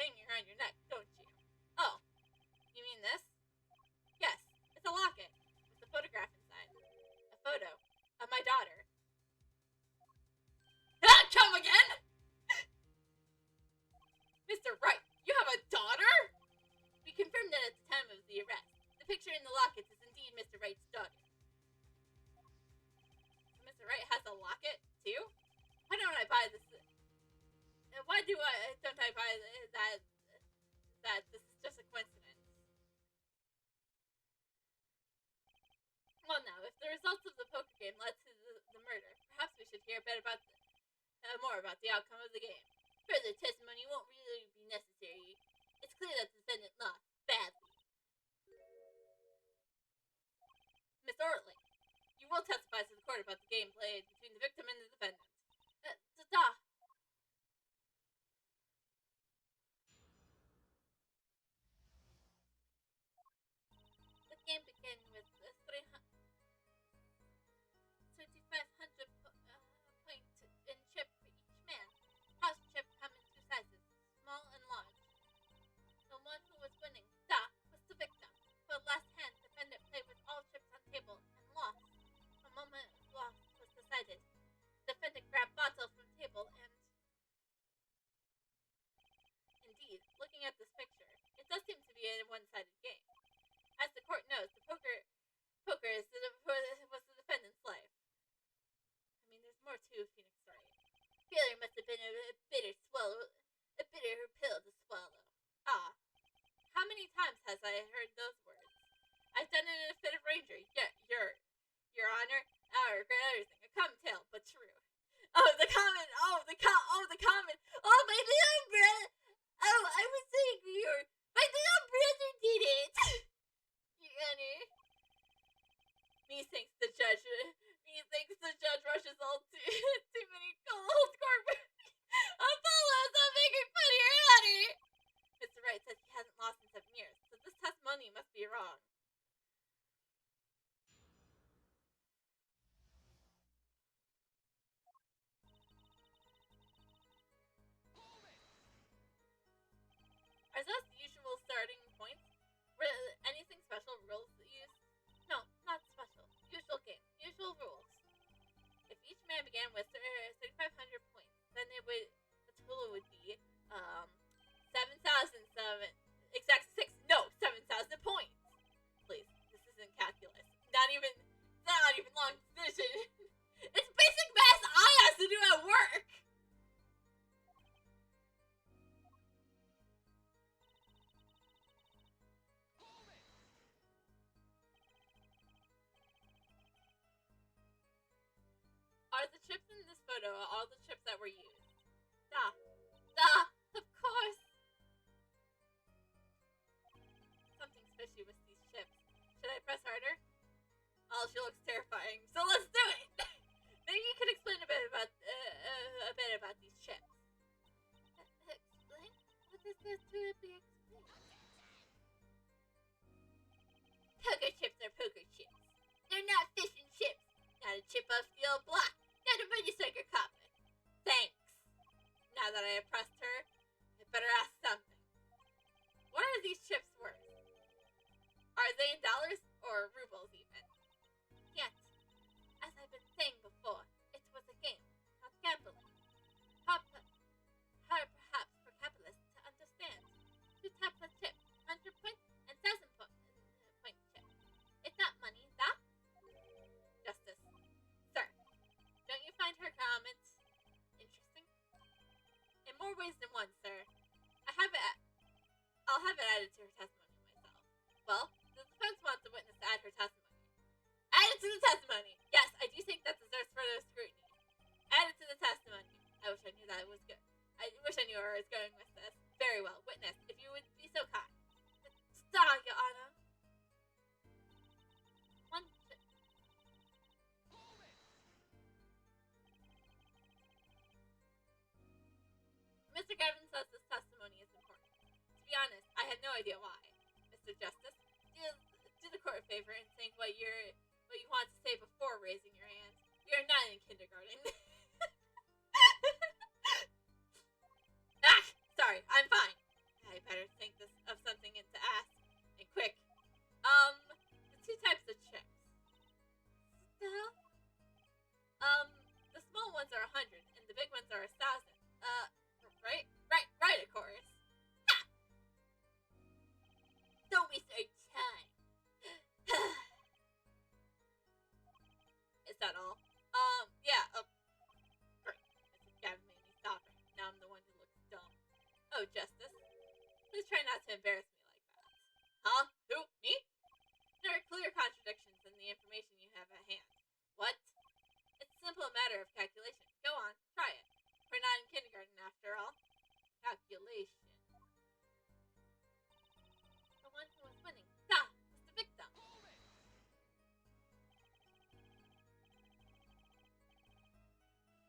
hanging around your neck, don't you? Oh. You mean this? Yes, it's a locket, with a photograph inside. A photo of my daughter. Ah, come again? Mr. Wright, you have a daughter? We confirmed that at the time of the arrest. The picture in the locket is indeed Mr. Wright's daughter. So Mr. Wright has a locket, too? Why don't I buy this? Why don't I buy that this is just a coincidence? Well, now, if the results of the poker game led to the murder, perhaps we should hear a bit about more about the outcome of the game. Further testimony won't really be necessary. It's clear that the defendant lost badly. Miss Orley, you will testify to the court about the game played between the victim and the defendant. Methinks the judge rushes all too many cold court. Apollo, stop making fun of your honor! Mr. Wright said he hasn't lost in 7 years, so this testimony must be wrong. Are those the usual starting points? Anything special rules used? No, not special. Usual game. Usual rules. If each man began with 3,500 points, then the total would be 7,007. Exact 6. No, 7,000 points. Please, this isn't calculus. Not even long division. It's basic math I have to do at work. Are the chips in this photo all the chips that were used? Of course. Something's fishy with these chips. Should I press harder? Oh, she looks terrifying. So let's do it. Maybe you could explain a bit about these chips. Explain? What is there to be explained? Poker chips are poker chips. They're not fish and chips. Not a chip of steel block. Not a motorcycle copper. Thanks. Now that I have pressed her, I better ask something. What are these chips worth? Are they in dollars or rubles even? Yet, as I've been saying before, it was a game, not gambling. Hard perhaps for capitalists to understand. You tap a chip, 100 points and 1,000 point chip. It's not money, that? Justice. Sir, don't you find her comments interesting? In more ways than one, sir. I'll have it added to her testimony myself. Well, the defense wants the witness to add her testimony. Add it to the testimony! Yes, I do think that deserves further scrutiny. Add it to the testimony. I wish I knew that was good. I wish I knew where I was going with this. Very well. Witness, if you would be so kind. Stop, Your Honor. One chip. Mr. Gavin says this testimony is important. To be honest, I had no idea why. Mr. Justice, do the court a favor and think what you want to say before raising your hand. You're not in kindergarten. Sorry, I'm fine. I better think of something to ask. And quick. The 2 types of chips. The small ones are 100 and the big ones are 1,000. Right, of course. Ha! Don't waste our time. Is that all? Yeah, great. Mr. Gavin made me stop her. Now I'm the one who looks dumb. Oh, Justice. Please try not to embarrass me like that. Huh? Who? Me? There are clear contradictions in the information you have at hand. What? It's a simple matter of calculation. Go on, try it. We're not in kindergarten after all. Calculation. The one who was winning. Was the victim.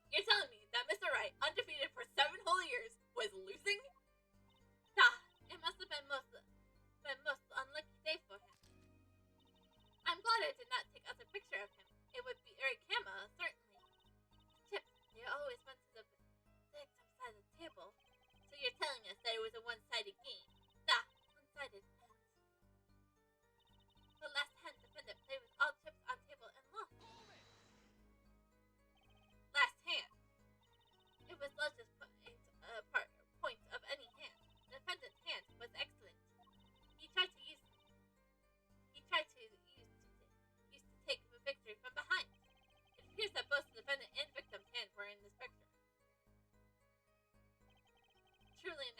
You're telling me that Mr. Wright, undefeated for 7 whole years, was losing? It must have been most unlucky day for him. I'm glad I did not take other picture of him. It would be Eric Hama, certainly. Chips, they always went to the victim side of the table. So you're telling us that it was a one-sided game. One-sided hand. The last hand defendant played with all chips on table and lost. Last hand. It was largest point of any hand. The defendant's hand was excellent. He tried to use to take the victory from behind. It appears that both the defendant and victim's hands were in this picture. Truly an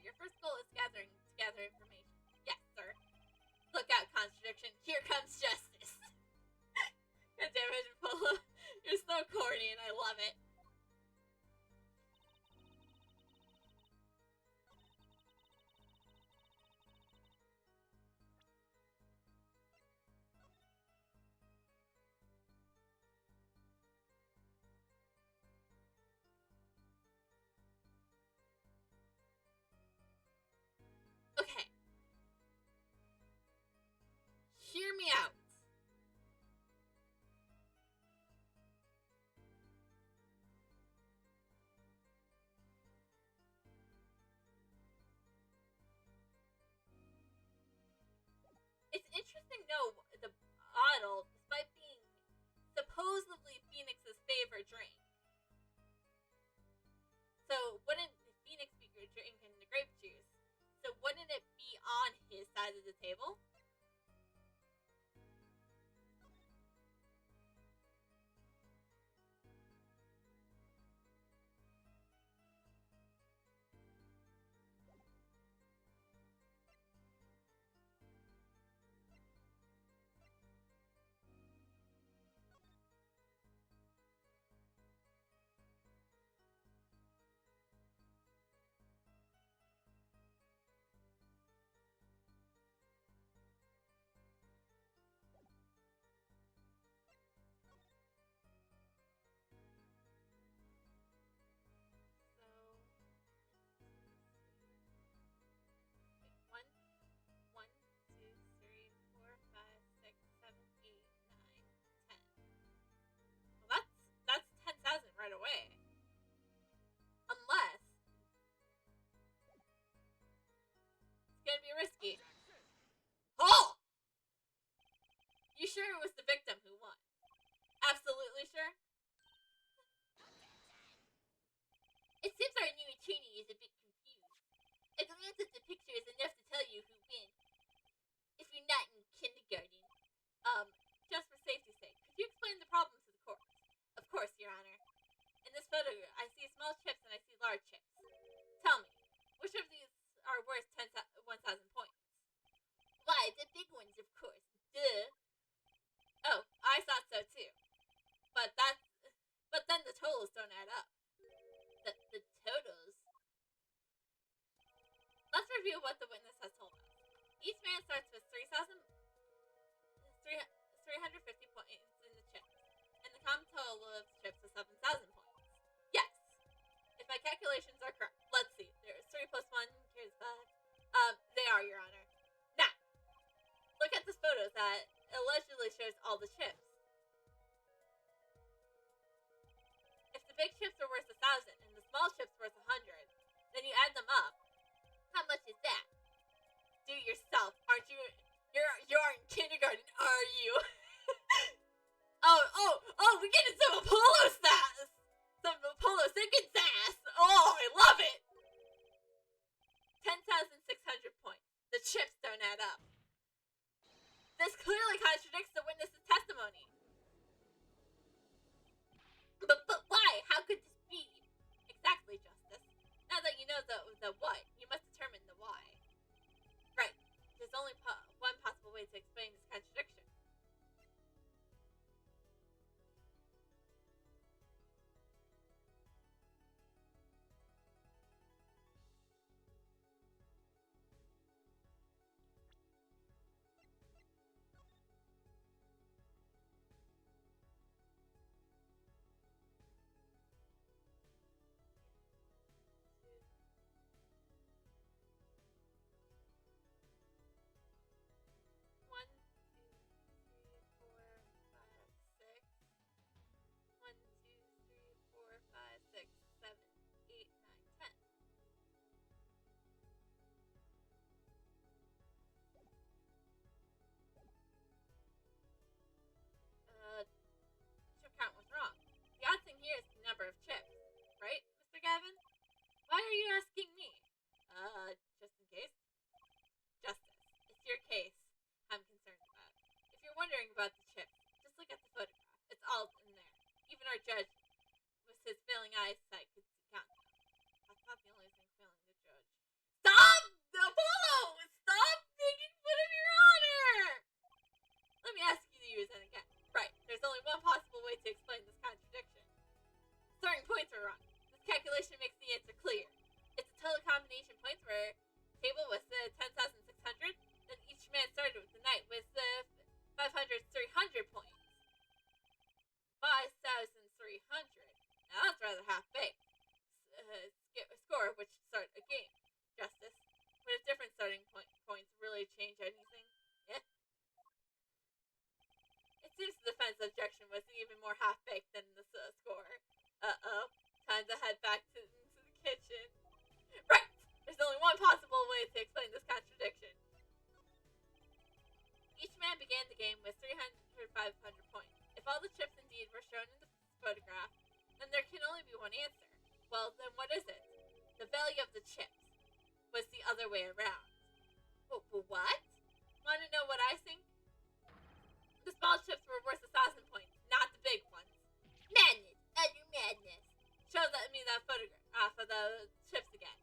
Your first goal is to gather information. Yes, sir. Look out, contradiction. Here comes justice. God damn it, Polo. You're so corny and I love it. Okay. Hear me out. It's interesting though, the bottle, despite being supposedly Phoenix's favorite drink. So wouldn't Phoenix be drinking the grape juice? So wouldn't it be on his side of the table? So wait, one, two, three, 10. Well, that's 10,000 right away. Unless it's gonna be risky. Oh! You sure it was the victim who won? Absolutely sure? It seems our new attorney is a bit confused. A glance at the picture is enough to tell you who wins. If you're not in kindergarten. Just for safety's sake, could you explain the problem to the court? Of course, Your Honor. In this photo, I see small chips and I see large chips. Tell me, which of these are worth 1,000 points? Why, the big ones, of course. Duh. Oh, I thought so too. But then the totals don't add up. The totals? Let's review what the witness has told us. Each man starts with 350 points in the chips, and the common total of chips is 7,000 points. Yes, if my calculations are correct. Let's see. There's 3 plus 1. Here's 5. They are, Your Honor. Now, look at this photo that allegedly shows all the chips. If the big chips are worth 1,000 and the small chips worth 100, then you add them up. How much is that? Do yourself. Aren't you? You aren't in kindergarten, are you? oh! We get into Apollo sass. Some Apollo thinking sass. Oh, I love it. 10,600 points. The chips don't add up. This clearly contradicts the witness's testimony. But why? How could this be? Exactly, Justice. Now that you know the what, you must determine the why. Right. There's only one possible way to explain this contradiction. more half-baked than the score. Uh-oh. Time to head back to the kitchen. Right! There's only one possible way to explain this contradiction. Each man began the game with 500 points. If all the chips indeed were shown in the photograph, then there can only be one answer. Well, then what is it? The value of the chips was the other way around. What? Want to know what I think? The small chips were worth 1,000 points, not the big ones. Madness! Utter madness! Show me that photograph of the chips again.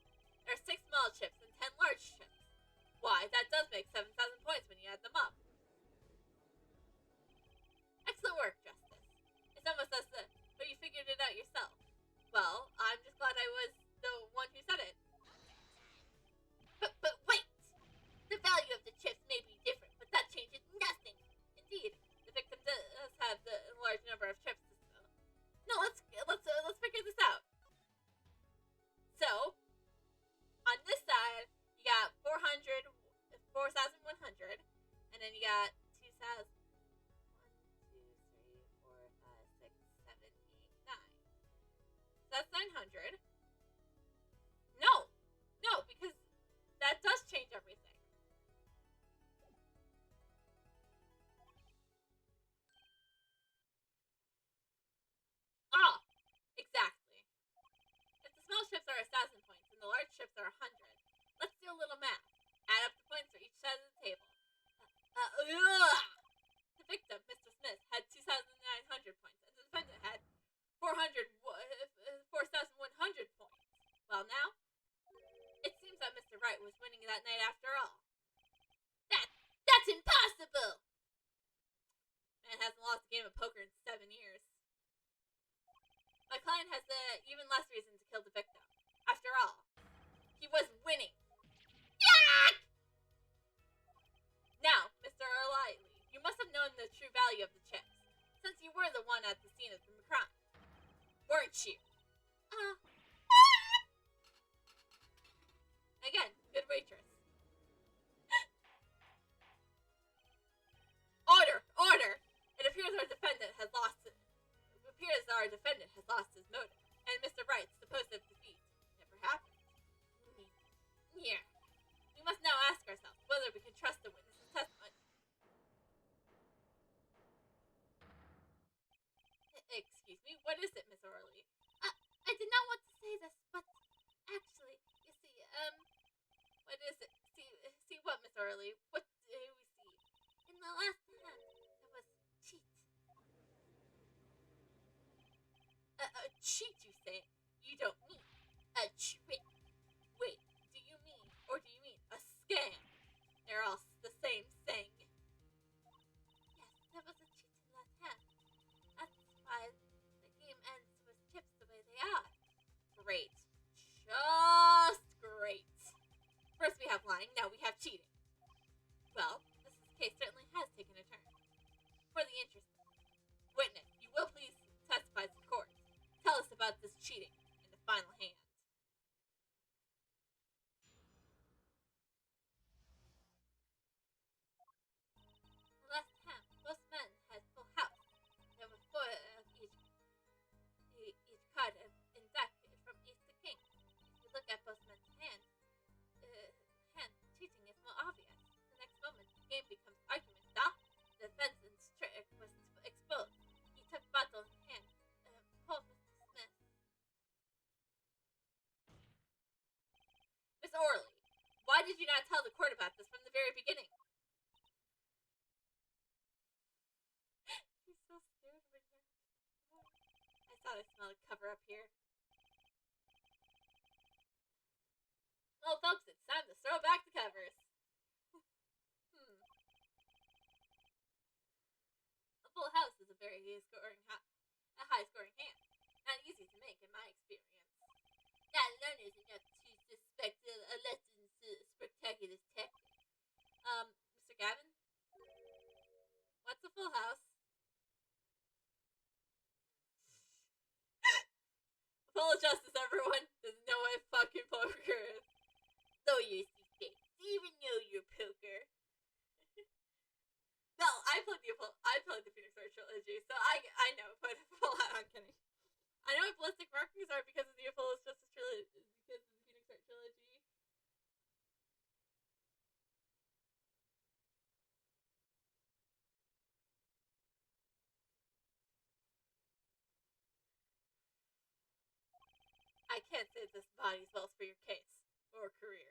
There are 6 small chips and 10 large chips. Why, that does make 7,000 points when you add them up. Excellent work, Justice. It's almost as if you figured it out yourself. Well, I'm just glad I was the one who said it. But wait! The value of the chips may be different, but that changes nothing. Indeed, the victim does have the large number of chips. No, let's figure this out. So, on this side, you got 4,100, and then you got 2,000. 1, 2, 3, 4, 5, 6, 7, 8, 9. So that's 900. No, because that does change everything. Ah, exactly. If the small chips are 1,000 points and the large chips are 100, let's do a little math. Add up the points for each side of the table. The victim, Mr. Smith, had 2,900 points, and the defendant had 4,100 points. Well, now, it seems that Mr. Wright was winning that night after all. That's impossible! Man hasn't lost a game of poker in 7 years. My client has even less reason to kill the victim. After all, he was winning. Yeah! Now, Mr. O'Reilly, you must have known the true value of the chips, since you were the one at the scene of the crime. Weren't you? Again, good waitress. Order! It appears our defendant has lost his motive, and Mr. Wright's supposed defeat never happened. Here. We must now ask ourselves whether we can trust the witness's testimony. Excuse me, what is it, Miss Orley? I did not want to say this, but actually, you see, what is it? See what, Miss Orley? What do we see? In the last hand, there was cheat. A cheat, you say? You don't mean a trick. Wait, do you mean a scam? They're all the same thing. Yes, there was a cheat in the last hand. That's why the game ends with chips the way they are. Great. Just great. First we have lying, now we have cheating. Well, this case certainly has taken a turn. For the interest witness, you will please testify to the court. Tell us about this cheating in the final hand. The last hand, both men had full house. There were 4 of each card in deck from ace to king. If you look at both men's hands, cheating is more obvious. The next moment, the game becomes argument stop. The defendant's trick was exposed. He took bottle in hand. Poor Mr. Smith. Miss Orley, why did you not tell the court about this from the very beginning? He's so scared right now. I thought I smelled a cover up here. Well, folks, it's time to throw back the covers. A full house is a very high-scoring hand. Not easy to make, in my experience. Not learners enough to suspect a less than spectacular tactic. Mr. Gavin? What's a full house? Full of justice, everyone. Doesn't know what fucking poker is. So you see, do you even know your poker? Well, I played the Phoenix Wright trilogy, so I know, but I can't say this bodes well for your case or career.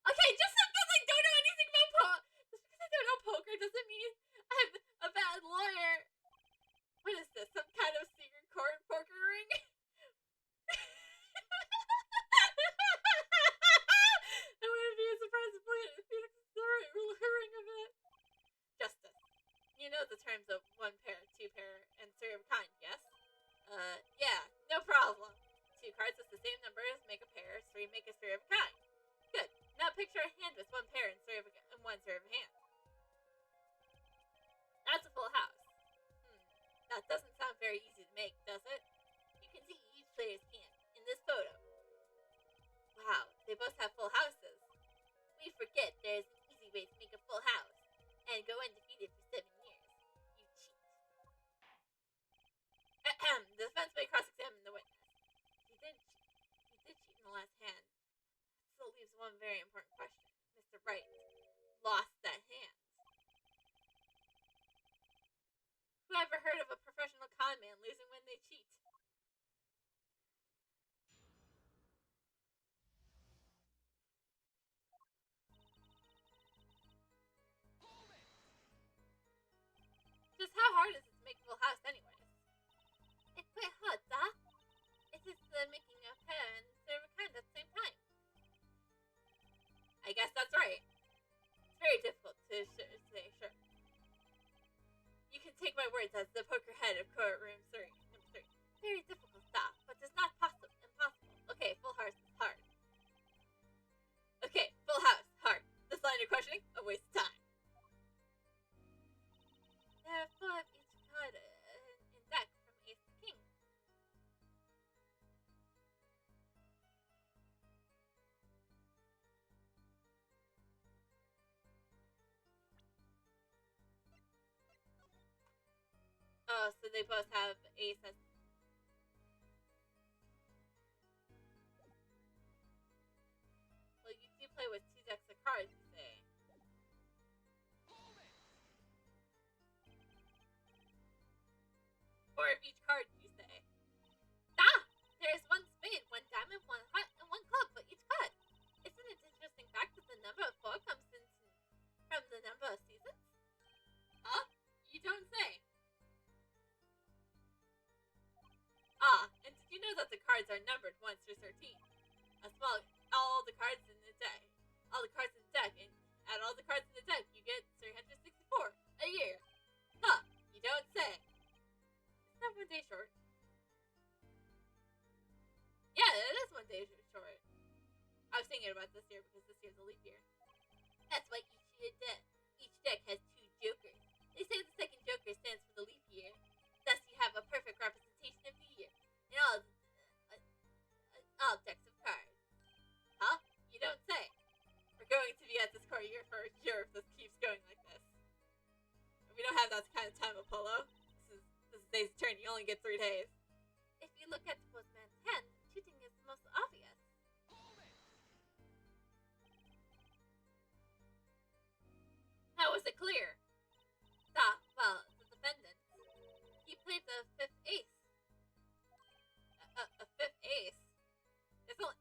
Okay, just because I don't know anything about just because I don't know poker doesn't mean I'm a bad lawyer. What is this? Some kind of secret court poker ring? I wouldn't be surprised if Phoenix is the ring of it. Justice. You know the terms of one pair, two pair, and three of a kind, yes? Yeah, no problem. Two cards with the same numbers make a pair, three make a three of a kind. Good. Now picture a hand with one pair and one three of a hand. That's a full house. That doesn't sound very easy to make, does it? You can see each player's hand in this photo. Wow, they both have full houses. We forget there's an easy way to make a full house and go undefeated for 7 years. You cheat. The defense may cross-examine the witness. He did cheat in the last hand. That still leaves one very important question. Mr. Wright lost that hand. Who ever heard of a professional con man losing when they cheat? Just how hard is it to make a full house anyways? It's quite hard, Doc. It is making a pair and three of a kind at the same time. I guess that's right. It's very difficult to say, sure. You can take my words as the poker head of courtroom number 3. Very difficult stuff, but it's not impossible. Okay, full house is hard. Okay, full house, hard. This line of questioning, a waste of time. There are 4 of each card in deck from ace to king. Oh, so they both have ace as... Well, you do play with 2 decks of cards, you say. 4 of each card, you say. Ah! There is 1 spade, 1 diamond, 1 heart, and 1 club for each card. Isn't it interesting fact that the number of 4 comes from the number of seasons? Huh? You don't say. Ah, and did you know that the cards are numbered 1 through 13? All the cards in the deck, and add all the cards in the deck, you get 364 a year. Huh? You don't say. Isn't that 1 day short? Yeah, it is 1 day short. I was thinking about this year because this year's a leap year. That's why each deck has 2 jokers. They say the second joker stands for the leap year. Thus, you have a perfect representation of the year in all decks of cards. Huh? You don't say. We're going to be at this court year for a year if this keeps going like this. We don't have that kind of time, Apollo. This is Dave's turn. You only get 3 days. If you look at the postman's hand, cheating is the most obvious. How was it clear? Well, the defendant. He played the 5th ace. A 5th ace?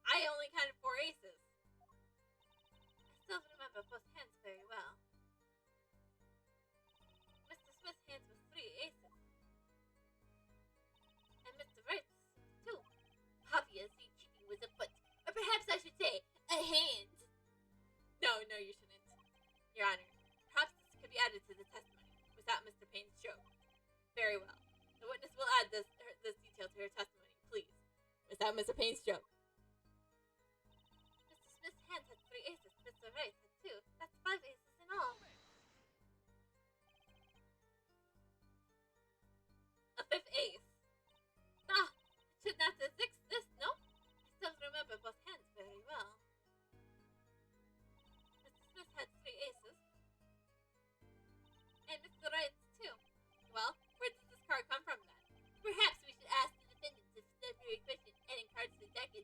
I only counted 4 aces. I still remember both hands very well. Mr. Smith's hands was 3 aces. And Mr. Wright's 2. Obviously, cheating was afoot. Or perhaps I should say, a hand. No, you shouldn't. Your Honor, perhaps this could be added to the testimony without Mr. Payne's joke. Very well. The witness will add this detail to her testimony, please. Without Mr. Payne's joke. Mr. Smith's hands had 3 aces. Mr. Wright had 2. That's 5 aces in all. A 5th ace. It should not exist this, no? I still remember both hands very well. Mr. Smith had 3 aces. And Mr. Wright's 2. Well, where did this card come from then? Perhaps we should ask the defendant to step your question, adding cards to the deck and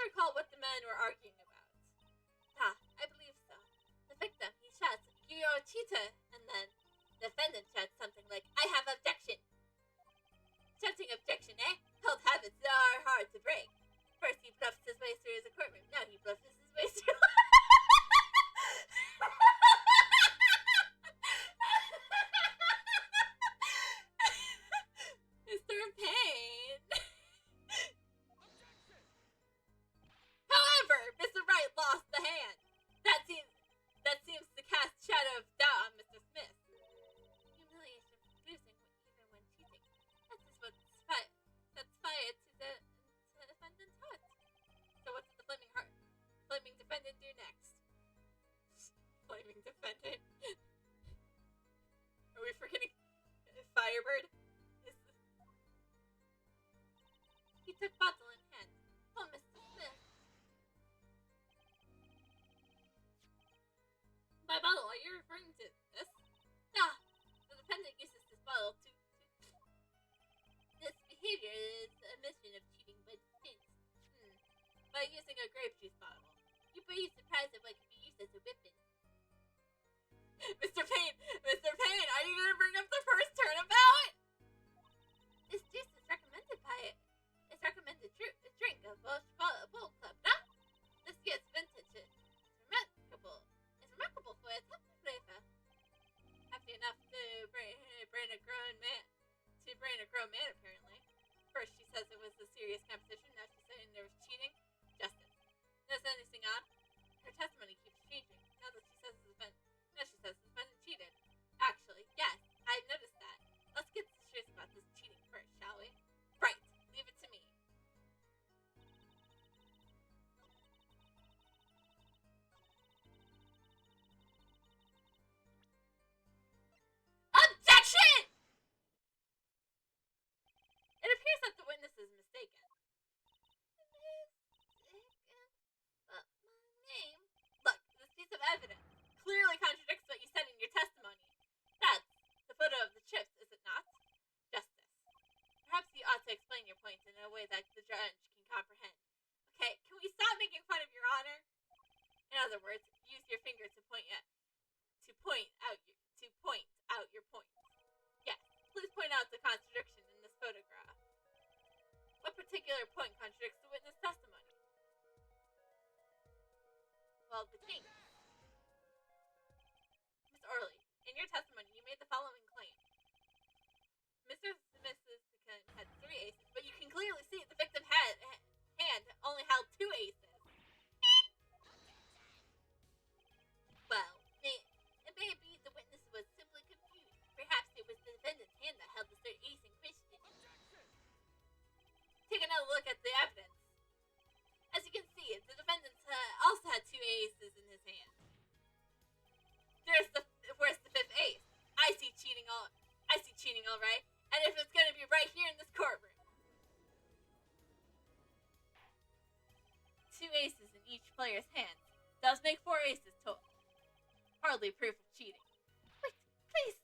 recall what the men were arguing about? Ah, I believe so. The victim, he shouts, Yorochita, and then the defendant shouts something like, I have objection. Shouting objection, eh? Old habits are hard to break. First he bluffs his way through his courtroom, now he bluffs his way through... Mr. Payne! However, Mr. Wright lost the hand. That seems to cast shadow of doubt on Mr. Smith. Humiliation from losing even when cheating. That is what sets fire to the defendant's heart. So what did the flaming defendant do next? Flaming defendant? Are we forgetting Firebird? He took bottle in hand. Oh, Mr. Smith. By bottle, are you referring to this? Ah, the defendant uses this bottle to... This behavior is a mission of cheating by defense. By using a grape juice bottle. You'd be surprised at what could be used as a weapon. Mr. Payne, are you gonna bring up the first turnabout? This juice is recommended by it. It's recommended drink of Bosch Bowl Club, no? This year's vintage is remarkable. It's remarkable for its healthy flavor. Happy enough to brain a grown man, apparently. First she says it was a serious competition, now she's saying there was cheating. Justice. Notice anything odd? Her testimony keeps changing. Now she says the defendant cheated. Actually, yes, I noticed that. Let's get serious about this cheating first, shall we? Right, leave it to me. Objection! It appears that the witness is mistaken. But my name? Look, this piece of evidence clearly contradicts what you said in your testimony. That's the photo of the chips, is it not? Justice. Perhaps you ought to explain your point in a way that the judge can comprehend. Okay, can we stop making fun of your honor? In other words, use your finger to point out your point. Yes, please point out the contradiction in this photograph. What particular point contradicts the witness' testimony? Well, the king. Miss Orley, in your testimony, you made the following claim. Mr. Smith's had 3 aces, but you can clearly see the victim hand only held 2 aces. Well, it may be the witness was simply confused. Perhaps it was the defendant's hand that held the 3rd ace in question. Take another look at the evidence. As you can see, the defendant also had 2 aces in his hand. Where's the 5th ace? I see cheating all right. And if it's gonna be right here in this courtroom. 2 aces in each player's hands does make 4 aces total. Hardly proof of cheating. Wait, please.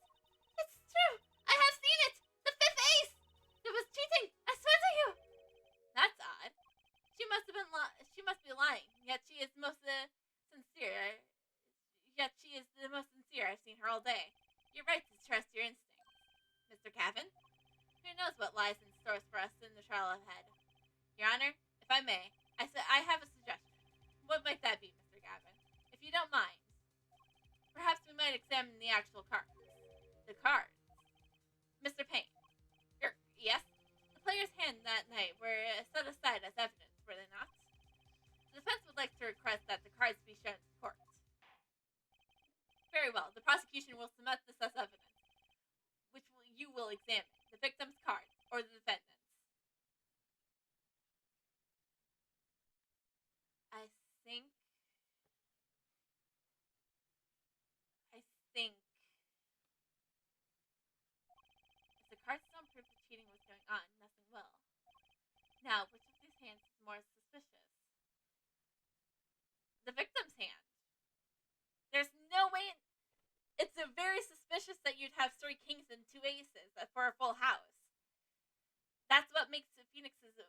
It's true. I have seen it. The 5th ace. It was cheating. I swear to you. That's odd. She must be lying. Yet she is the most sincere I've seen her all day. You're right to trust your instincts, Mr. Cavan. Who knows what lies in store for us in the trial ahead? Your Honor, if I may, I have a suggestion. What might that be, Mr. Cavan? If you don't mind, perhaps we might examine the actual cards. The cards. Mr. Payne. Yes? The player's hand that night were set aside as evidence, were they not? The defense would like to request that the cards be shown to court. Very well. The prosecution will submit this as evidence, which you will examine. The victim's card, or the defendant's. I think if the cards don't prove the cheating was going on, nothing will. Now, which of these hands is more suspicious? The victim's hand. There's no way. It's a very suspicious that you'd have 3 kings and 2 aces for a full house. That's what makes the Phoenix's hand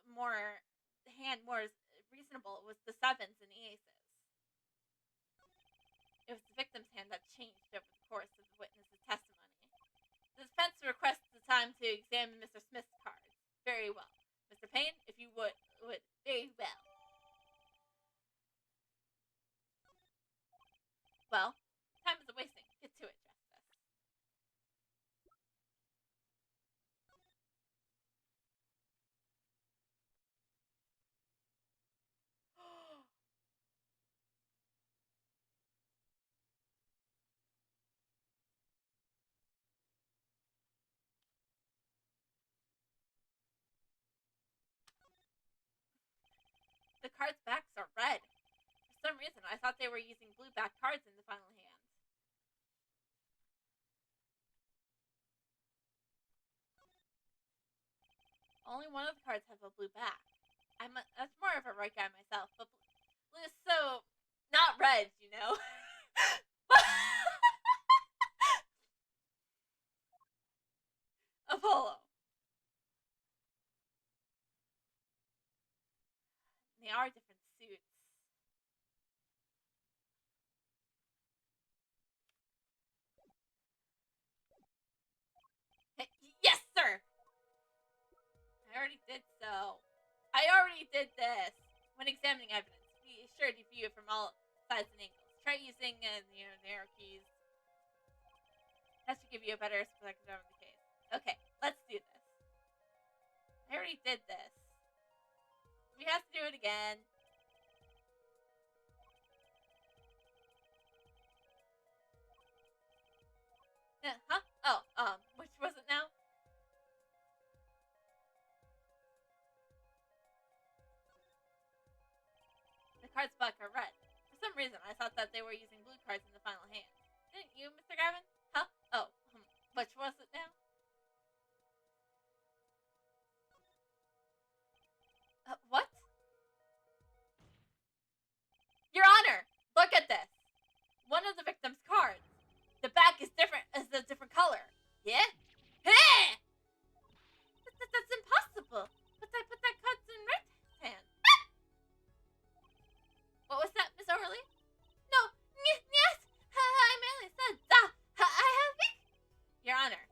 more reasonable was the sevens and the aces. It was the victim's hand that changed over the course of the witness's testimony. The defense requests the time to examine Mr. Smith's cards. Very well. Mr. Payne, if you would, very well. Well, time isn't wasting. Get to it, Justice. The cards' backs are red. For some reason, I thought they were using blue back cards in the final hand. Only one of the cards have a blue back. That's more of a right guy myself, but blue is so not red, you know. Apollo. They are different suits. Yes, sir! I already did so. I already did this. When examining evidence, be sure to view it from all sides and angles. Try using, narrow keys. That should give you a better perspective of the case. Okay, let's do this. I already did this. We have to do it again. Huh? Oh, which was it now? The cards back are red. For some reason, I thought that they were using blue cards in the final hand. Didn't you, Mr. Gavin? Huh? Oh, which was it now? What? Your Honor, look at this. One of the victim's cards. The back is a different color. Yeah? Hey! That's impossible. But I put that card in right hand. What was that, Miss Orley? No, yes. I merely said, I have it. Your Honor,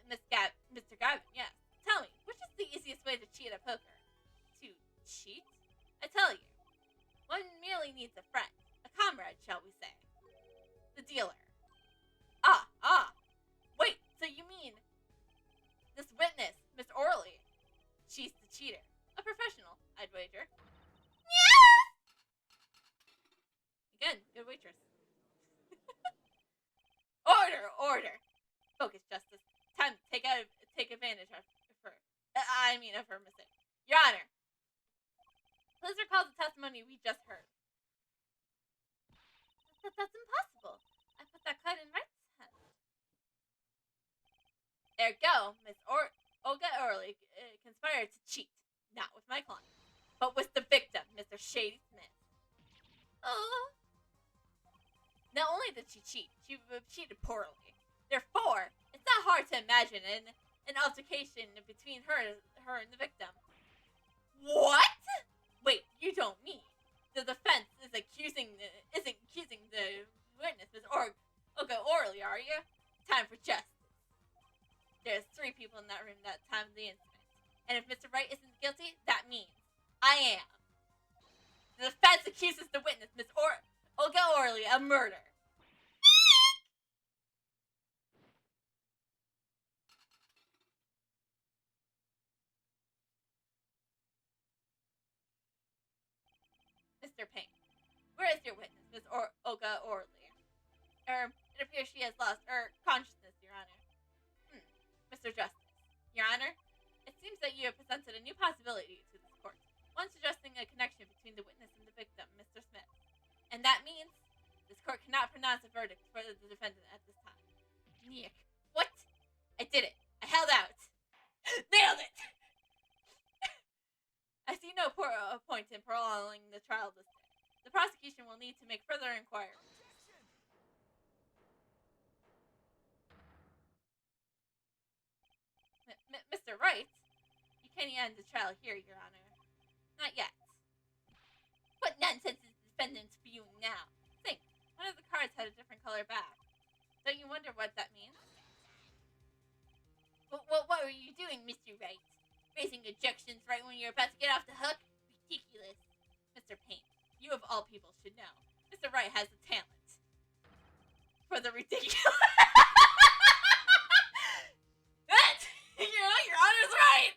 Mr. Gavin, yes. Tell me, which is the easiest way to cheat at poker? To cheat? I tell you, one merely needs a friend, a comrade, shall we say. The dealer. Wait, so you mean this witness, Miss Orley, she's the cheater. A professional, I'd wager. Yes! Again, good waitress. Order. Focus, Justice. Time to take advantage of her mistake. Your Honor, please recall the testimony we just heard. That's impossible. I put that card in right hand. There you go. Miss Olga Orley conspired to cheat. Not with my client, but with the victim, Mr. Shady Smith. Oh. Not only did she cheat, she cheated poorly. Therefore, it's not hard to imagine an altercation between her and the victim. What? Wait, you don't mean the defense isn't accusing the witness, Miss Olga Orley, are you? Time for justice. There's 3 people in that room that time of the incident, and if Mr. Wright isn't guilty, that means I am. The defense accuses the witness, Miss Olga Orley, of murder. Mr. Payne, where is your witness, Miss Olga Orley? It appears she has lost consciousness, Your Honor. Mr. Justice, Your Honor, it seems that you have presented a new possibility to this court, one suggesting a connection between the witness and the victim, Mr. Smith. And that means this court cannot pronounce a verdict for the defendant at this time. Nick, what? I did it. I held out. Nailed it! I see no point in prolonging the trial this day. The prosecution will need to make further inquiries. Mr. Wright, you can't end the trial here, Your Honor. Not yet. nonsense is the defendant spewing now? Think, one of the cards had a different color back. Don't you wonder what that means? What were you doing, Mr. Wright? Raising objections right when you're about to get off the hook? Ridiculous. Mr. Payne, you of all people should know. Mr. Wright has a talent for the ridiculous. Your Honor's right.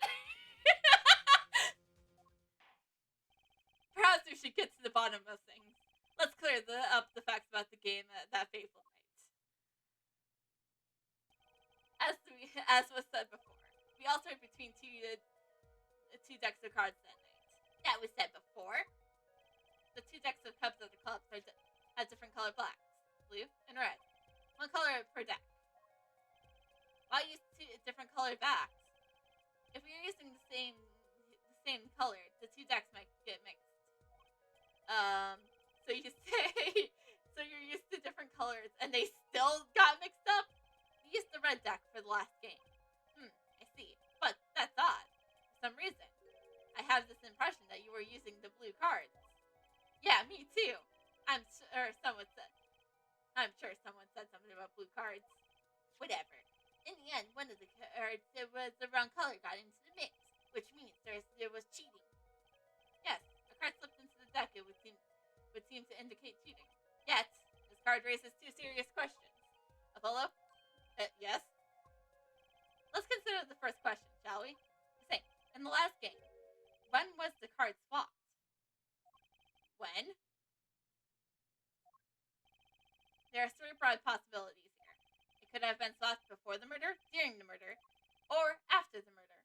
Perhaps we should get to the bottom of things. Let's clear up the facts about the game that fateful night. As was said before, we altered between two decks of cards that night. That was said before. The two decks of cups of the clubs had different color blacks, blue and red. One color per deck. Why use two different colored backs? If we are using the same color, the two decks might get mixed. So you say, so you're used to different colors and they still got mixed up? You used the red deck for the last game. I see. But that's odd. For some reason, I have this impression that you were using the blue cards. Yeah, me too. I'm sure someone said something about blue cards. Whatever. In the end, one of the cards, there was the wrong color got into the mix, which means there was cheating. Yes, a card slipped into the deck. It would seem to indicate cheating. Yet, this card raises two serious questions. Apollo? Yes? Let's consider the first question, shall we? Say, in the last game, when was the card swapped? When? There are three broad possibilities here. It could have been swapped before the murder, during the murder, or after the murder.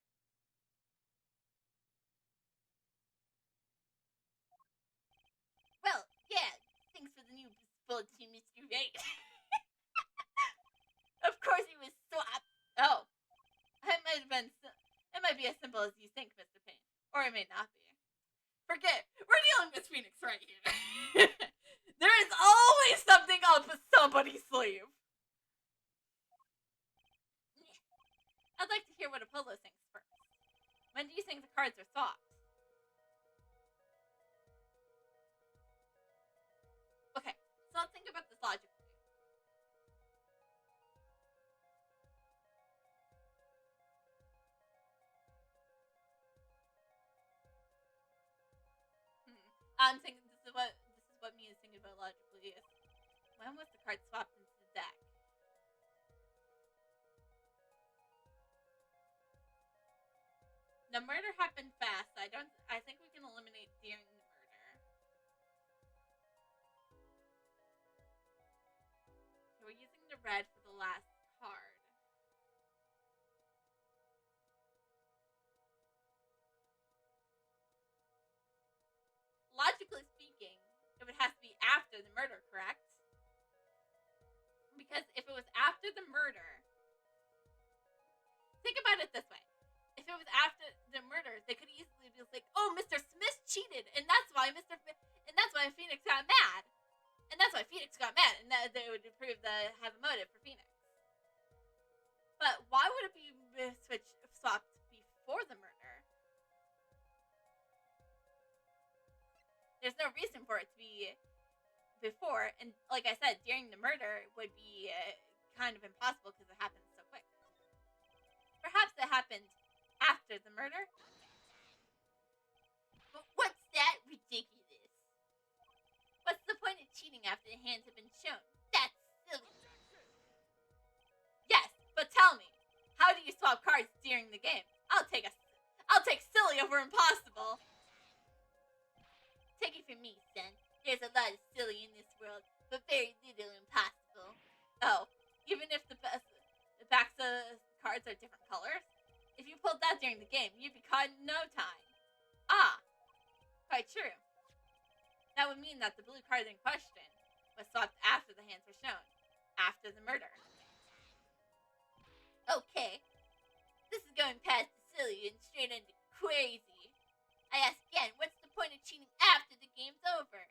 Well, yeah, thanks for the new bulletin, Mr. Wright. Of course it was swapped. Oh, it might be as simple as you think, Mr. Payne. Or it may not be. Forget, we're dealing with Phoenix right here. There is always something up somebody's sleeve. I'd like to hear what Apollo thinks first. When do you think the cards are swapped? Okay, so let's think about this logically. I'm thinking this is what me is thinking about logically is when was the card swapped into the deck? The murder happened fast. I think we can eliminate during the murder. So we're using the red for the last card. Logically speaking, it would have to be after the murder, correct? Because if it was after the murder, think about it this way. If it was after the murder, they could easily be like, "Oh, Mr. Smith cheated, and that's why Phoenix got mad, and that's why Phoenix got mad," and that they would prove the have a motive for Phoenix. But why would it be swapped before the murder? There's no reason for it to be before, and like I said, during the murder would be kind of impossible because it happens so quick. Perhaps it happened after the murder? But what's that ridiculous? What's the point of cheating after the hands have been shown? That's silly. Yes, but tell me, how do you swap cards during the game? I'll take silly over impossible. Take it from me, son. There's a lot of silly in this world, but very little impossible. Oh, even if the backs of cards are different colors? If you pulled that during the game, you'd be caught in no time. Ah, quite true. That would mean that the blue card in question was swapped after the hands were shown, after the murder. Okay, this is going past the silly and straight into crazy. I ask again, what's the point of cheating after the game's over?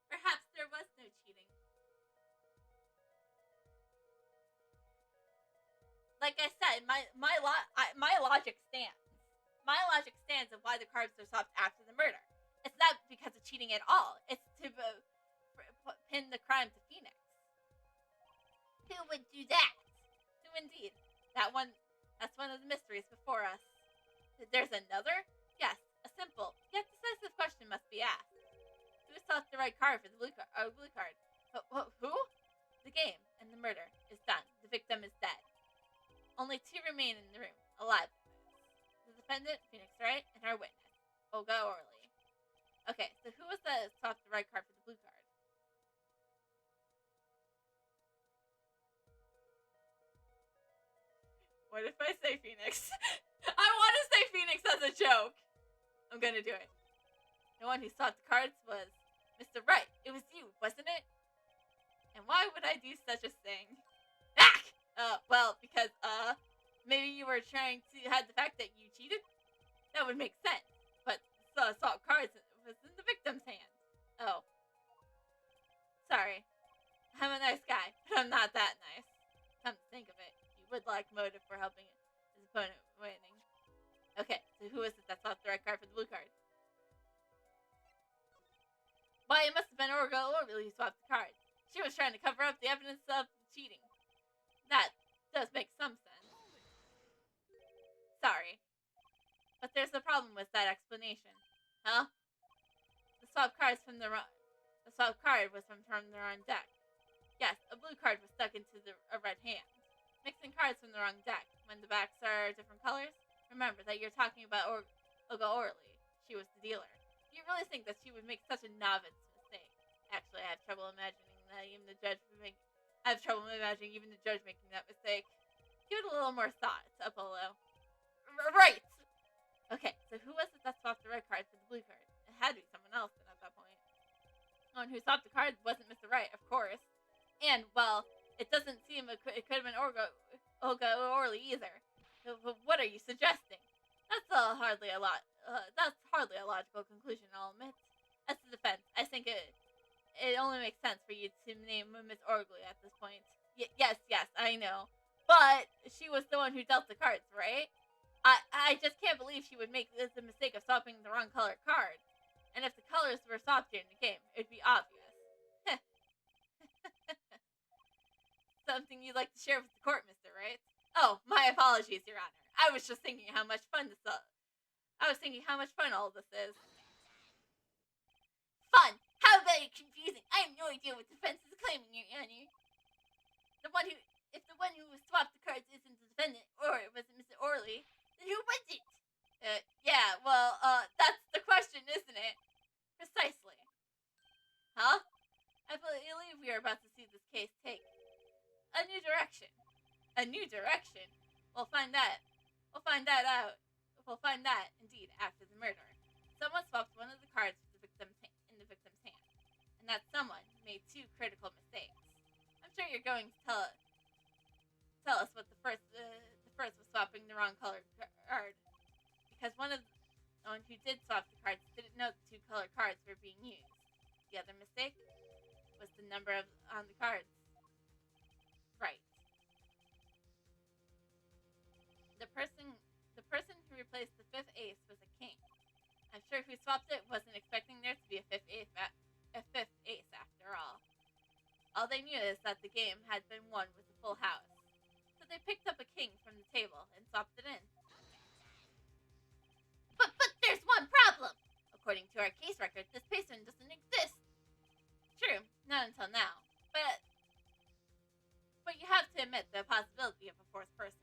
Perhaps there was no cheating. Like I said, my logic stands. my logic stands of why the cards were swapped after the murder. It's not because of cheating at all. It's to pin the crime to Phoenix. Who would do that? Who indeed? That's one of the mysteries before us. There's another? Yes, a simple, yet decisive question must be asked. Who swapped the right card for the blue card? Who? The game and the murder is done. The victim is dead. Only two remain in the room, alive. The defendant, Phoenix Wright, and our witness, Olga Orly. Okay, so who was the swapped the right card for the blue card? What if I say Phoenix? I want to say Phoenix as a joke. I'm gonna do it. The one who swapped the cards was Mr. Wright. It was you, wasn't it? And why would I do such a thing? Well, because, maybe you were trying to hide the fact that you cheated? That would make sense. But the swap cards was in the victim's hand. Oh. Sorry. I'm a nice guy, but I'm not that nice. Come to think of it, you would lack motive for helping his opponent winning. Okay, so who is it that swapped the red card for the blue card? Why, it must have been Olga Orly who swapped the cards. She was trying to cover up the evidence of cheating. That does make some sense. Sorry. But there's a problem with that explanation. Huh? The swap card was from the wrong deck. Yes, a blue card was stuck into a red hand. Mixing cards from the wrong deck when the backs are different colors. Remember that you're talking about Olga Orly. She was the dealer. Do you really think that she would make such a novice mistake? Actually, I have trouble imagining that even the judge making that mistake. Give it a little more thought, Apollo. Right! Okay, so who was it that swapped the red card for the blue card? It had to be someone else then at that point. The one who swapped the card wasn't Mr. Wright, of course. And, well, it doesn't seem it could have been Olga Orly either. What are you suggesting? That's hardly a logical conclusion, I'll admit. As a defense, I think it only makes sense for you to name Miss Orly at this point. Yes, I know. But she was the one who dealt the cards, right? I just can't believe she would make the mistake of swapping the wrong color card. And if the colors were swapped during the game, it'd be obvious. Something you'd like to share with the court, Mr. Wright? Oh, my apologies, Your Honor. I was just thinking how much fun all this is. Fun? How very confusing. I have no idea what defense is claiming, Your Honor. If the one who swapped the cards isn't the defendant, or it wasn't Mr. Orly, then who was it? That's the question, isn't it? Precisely. Huh? I believe we are about to see this case take a new direction. A new direction? We'll find that out. We'll find that, indeed, after the murder. Someone swapped one of the cards in the victim's hand. And that someone made two critical mistakes. I'm sure you're going to tell us what the first was swapping the wrong colored card. Because the one who did swap the cards didn't know the two colored cards were being used. The other mistake was the number on the cards. Right. The person who replaced the fifth ace was a king. I'm sure who swapped it wasn't expecting there to be a fifth ace after all. All they knew is that the game had been won with a full house. So they picked up a king from the table and swapped it in. But there's one problem! According to our case record, this patron doesn't exist. True, not until now. But you have to admit the possibility of a fourth person.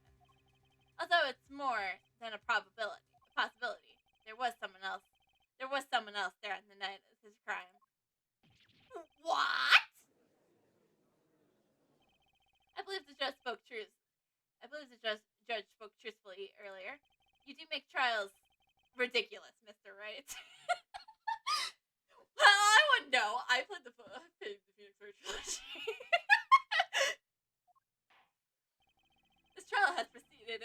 Although it's more than a possibility. There was someone else there on the night of his crime. What? I believe the judge spoke truthfully earlier. You do make trials ridiculous, Mr. Wright. Well, I wouldn't know. I played the Phoenix Wright trilogy. This trial has proceeded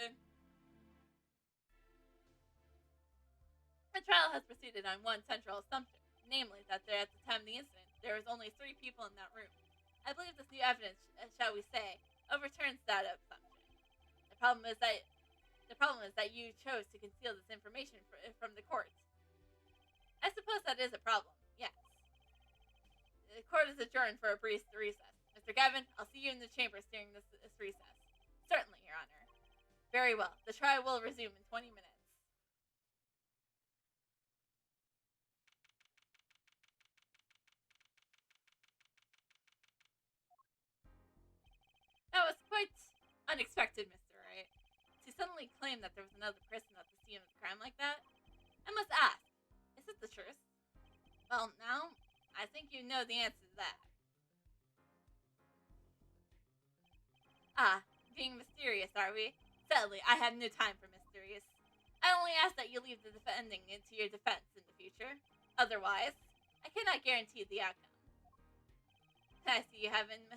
on one central assumption, namely that at the time of the incident, there was only 3 people in that room. I believe this new evidence, shall we say, overturns that assumption. The problem is that The problem is that you chose to conceal this information from the court. I suppose that is a problem, yes. The court is adjourned for a brief recess. Mr. Gavin, I'll see you in the chambers during this recess. Certainly, Your Honor. Very well. The trial will resume in 20 minutes. That was quite unexpected, Mr. Wright. To suddenly claim that there was another person at the scene of the crime like that? I must ask, is it the truth? Well, now, I think you know the answer to that. Ah, being mysterious, are we? Sadly, I have no time for mysterious. I only ask that you leave the defending to your defense in the future. Otherwise, I cannot guarantee the outcome. I see you haven't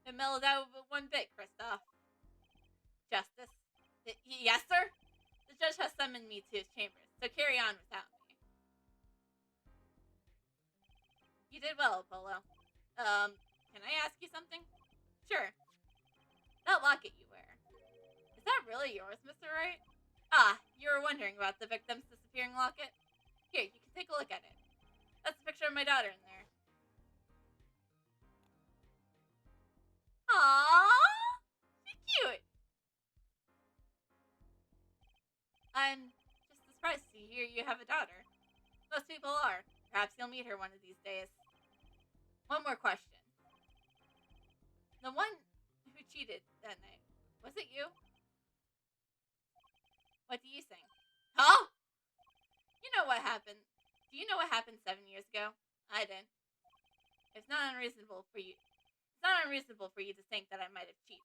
been mellowed out one bit, Kristoff. Justice? Yes, sir? The judge has summoned me to his chambers, so carry on without me. You did well, Apollo. Can I ask you something? Sure. That locket you wear. Is that really yours, Mr. Wright? Ah, you were wondering about the victim's disappearing locket? Here, you can take a look at it. That's a picture of my daughter in there. Aww! She's cute! I'm just surprised to hear you have a daughter. Most people are. Perhaps you'll meet her one of these days. One more question. The one who cheated that night, was it you? What do you think? Huh? You know what happened. Do you know what happened 7 years ago? I did. It's not unreasonable for you. It's not unreasonable for you to think that I might have cheated.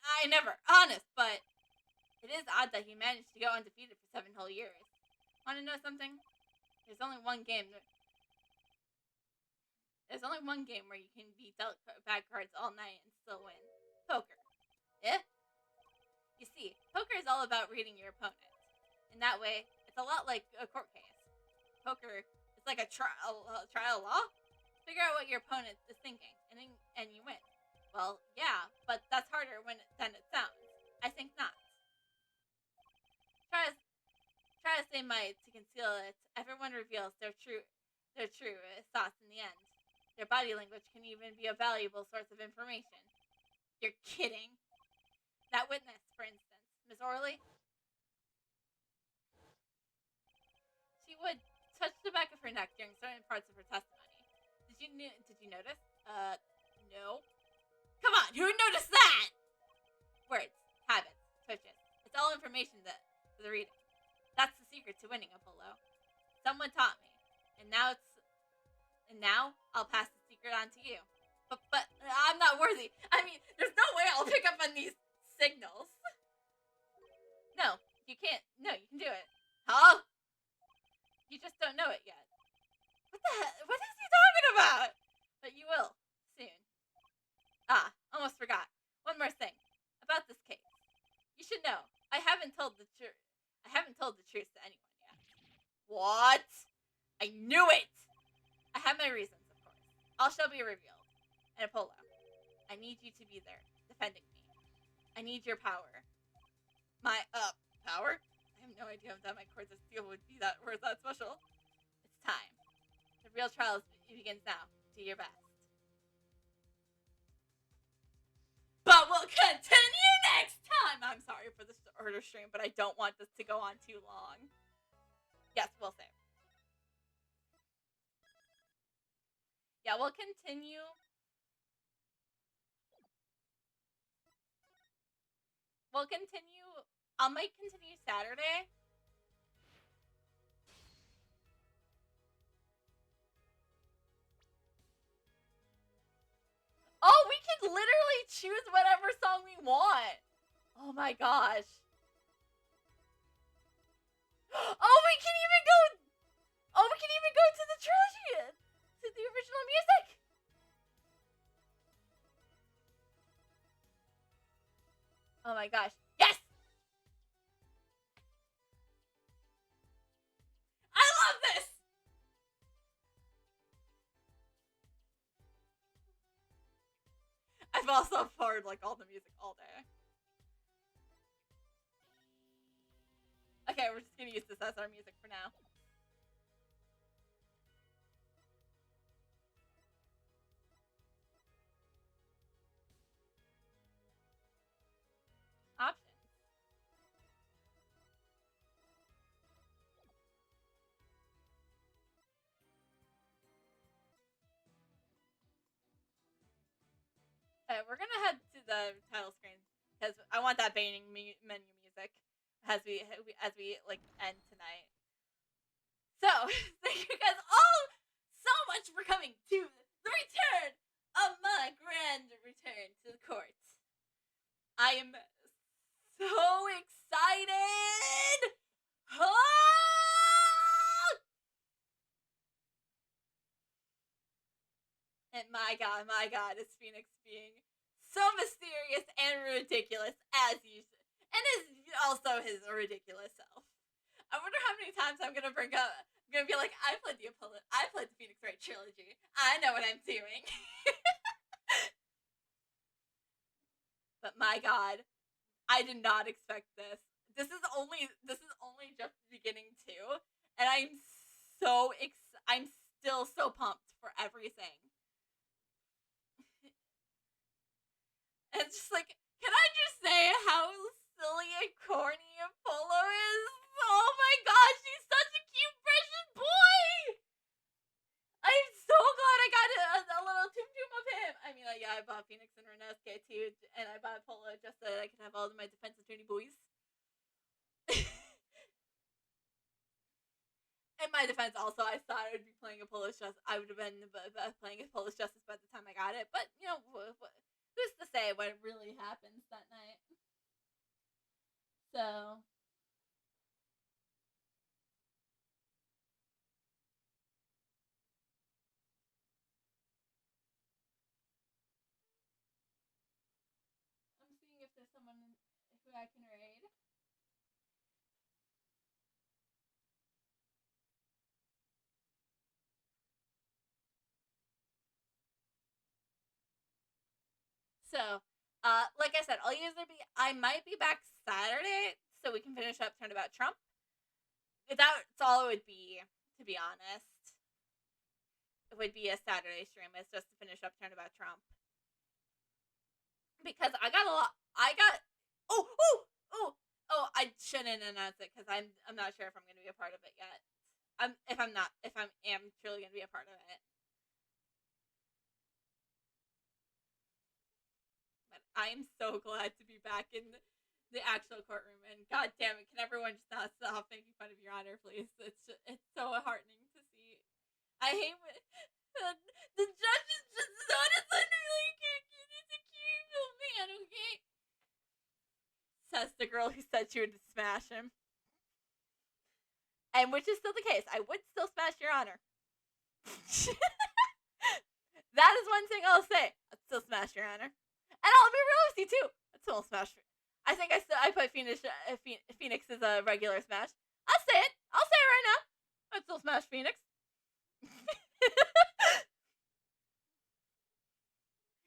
I never, honest, but it is odd that he managed to go undefeated for 7 whole years. Want to know something? There's only one game where you can be dealt bad cards all night and still win. Poker. Yeah? You see, poker is all about reading your opponent. In that way, it's a lot like a court case. Poker is like a trial law. Figure out what your opponent is thinking, and you win. Well, yeah, but that's harder than it sounds. I think not. Try as they might to conceal it, everyone reveals their true thoughts in the end. Their body language can even be a valuable source of information. You're kidding. That witness, for instance, Miss Orley, she would touch the back of her neck during certain parts of her testimony. Did you notice? No. Come on, who noticed that? Words, habits, twitches. It's all information for the reading. That's the secret to winning, Apollo. Someone taught me, and now I'll pass the secret on to you. But I'm not worthy. I mean, there's no way I'll pick up on these signals. No, you can't. No, you can do it. Huh? You just don't know it yet. What the heck? What is he talking about? But you will, soon. Ah, almost forgot. One more thing. About this case. You should know, I haven't told the truth to anyone yet. What? I knew it! I have my reasons, of course. All shall be revealed. And Apollo, I need you to be there, defending me. I need your power. My, power? I have no idea that my Court of Steel would be that special. It's time. The real trial begins now. Do your best. But we'll continue next time! I'm sorry for the shorter stream, but I don't want this to go on too long. Yes, we'll save. Yeah, we'll continue. I might continue Saturday. Oh, we can literally choose whatever song we want. Oh my gosh. Oh, we can even go to the trilogy, to the original music. Oh my gosh. Yes! I love this! I've also heard like all the music all day. Okay, we're just gonna use this as our music for now. Options. Okay, we're gonna head to the title screen because I want that menu music as we like end tonight. So thank you guys all so much for coming to the return of my grand return to the court. I am so excited. And my god, is Phoenix being so mysterious and ridiculous as usual, and is also his ridiculous self. I wonder how many times I'm gonna bring up. I'm gonna be like, I played the Phoenix Wright trilogy. I know what I'm doing. But my god, I did not expect this. This is only just the beginning too, and I'm still so pumped for everything. And it's just like, can I just say how silly and corny Apollo is? Oh my gosh, he's such a cute, precious boy! I'm so glad I got a little Tum Tum of him. I mean, yeah, I bought Phoenix and Renasuke too, and I bought Apollo just so that I could have all of my defense attorney boys. In my defense, also, I thought I would be playing Apollo's Justice. I would have been playing Apollo's Justice by the time I got it, but you know, who's to say what really happens that night? So. I'm seeing if there's someone who I can raid. So, like I said, I might be back Saturday so we can finish up Turnabout Trump. That's all it would be, to be honest. It would be a Saturday stream. It's just to finish up Turnabout Trump. Because I got a lot. I shouldn't announce it because I'm not sure if I'm going to be a part of it yet. If I'm truly going to be a part of it. But I am so glad to be back in the actual courtroom. And god damn it, can everyone just not stop making fun of Your Honor, please? It's so heartening to see. I hate when the judge is just honestly really cute. He's a cute little man, okay? Says the girl who said she would smash him. And which is still the case. I would still smash Your Honor. That is one thing I'll say. I'd still smash Your Honor. And I'll be real with you too. I'd still smash. I think I put Phoenix as a regular smash. I'll say it. I'll say it right now. I'd still smash Phoenix.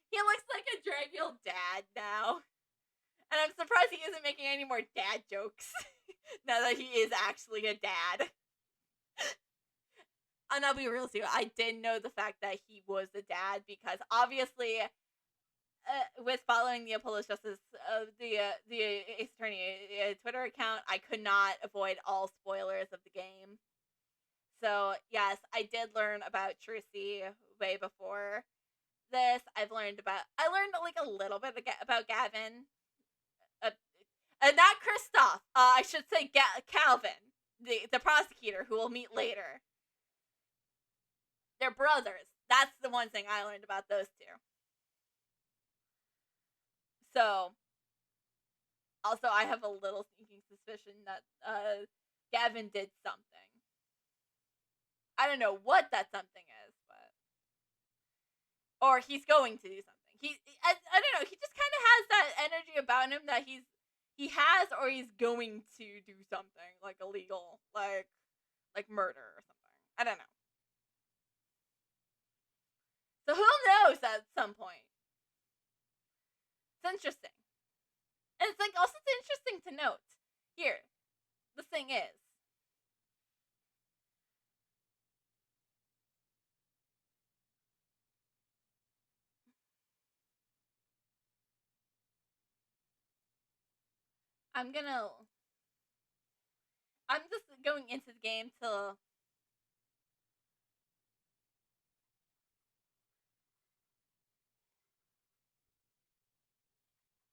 He looks like a Dragul dad now. And I'm surprised he isn't making any more dad jokes. Now that he is actually a dad. And I'll be real with you, I did know the fact that he was a dad because obviously, with following the Apollo's Justice, the Ace Attorney Twitter account, I could not avoid all spoilers of the game. So yes, I did learn about Trucy way before this. I learned like a little bit about Gavin, not Kristoff. I should say Calvin, the prosecutor who we'll meet later. They're brothers. That's the one thing I learned about those two. So, also, I have a little sneaking suspicion that Gavin did something. I don't know what that something is, but or he's going to do something. I don't know. He just kind of has that energy about him that he has or he's going to do something like illegal, like murder or something. I don't know. So who knows at some point? It's interesting. And it's like also it's interesting to note here. the thing is, I'm gonna. I'm just going into the game to.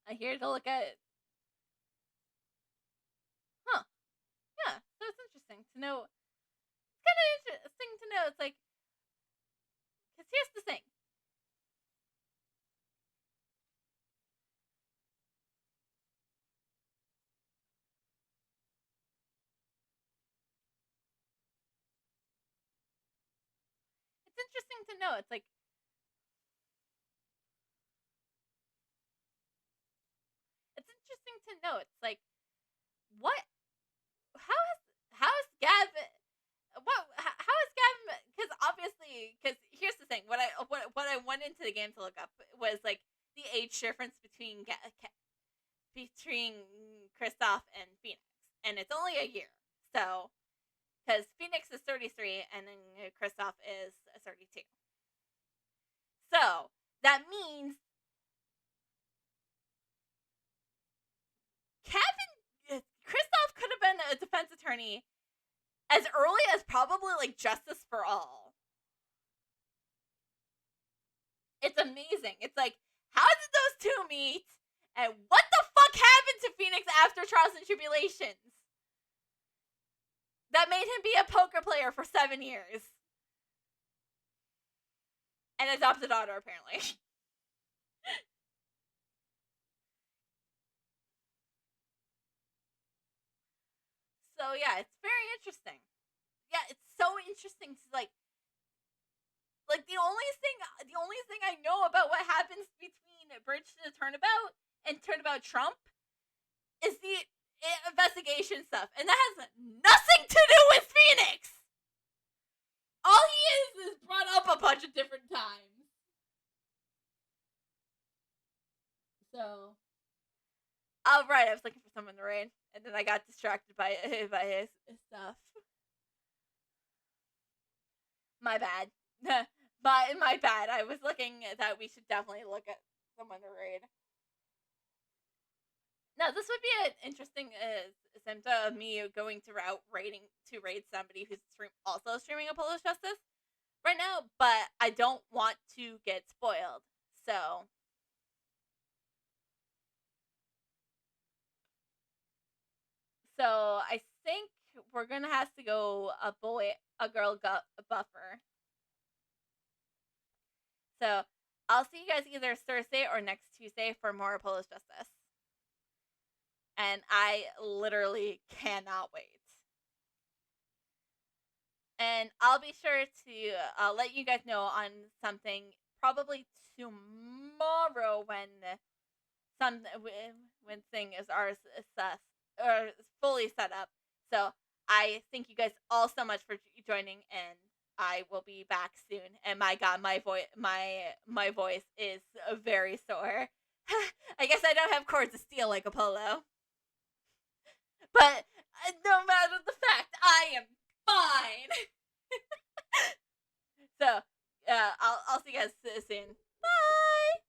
I'm here to look at it. Huh. Yeah, so it's interesting to know. It's kind of interesting to know. It's like. Because here's the thing. It's interesting to know. It's like. It's interesting to know. It's like. What? How is Gavin. How is Gavin? Because obviously, because here's the thing. What I went into the game to look up was like the age difference between Kristoff and Phoenix, and it's only a year. So, because Phoenix is 33 and then Kristoff is 32. So that means Kristoff could have been a defense attorney as early as probably like Justice for All. It's amazing. It's like, how did those two meet? And what the fuck happened to Phoenix after Trials and Tribulations? That made him be a poker player for 7 years. And adopt a daughter, apparently. So yeah, it's very interesting. Yeah, it's so interesting to like the only thing I know about what happens between Bridge to the Turnabout and Turnabout Trump is the investigation stuff, and that has nothing to do with Phoenix. All he is brought up a bunch of different times. So, oh right, I was looking for someone to raid, and then I got distracted by his stuff. My bad. my bad. I was looking that we should definitely look at someone to raid. Now, this would be an interesting symptom of me going to raid somebody who's also streaming Apollo's Justice right now, but I don't want to get spoiled. So I think we're gonna have to go a girl buffer. So I'll see you guys either Thursday or next Tuesday for more Apollo's Justice. And I literally cannot wait. And I'll be sure to let you guys know on something probably tomorrow when thing is fully set up. So I thank you guys all so much for joining, and I will be back soon. And my God, my voice is very sore. I guess I don't have cords of steel like Apollo, but no matter the fact, I am fine. So, I'll see you guys soon. Bye.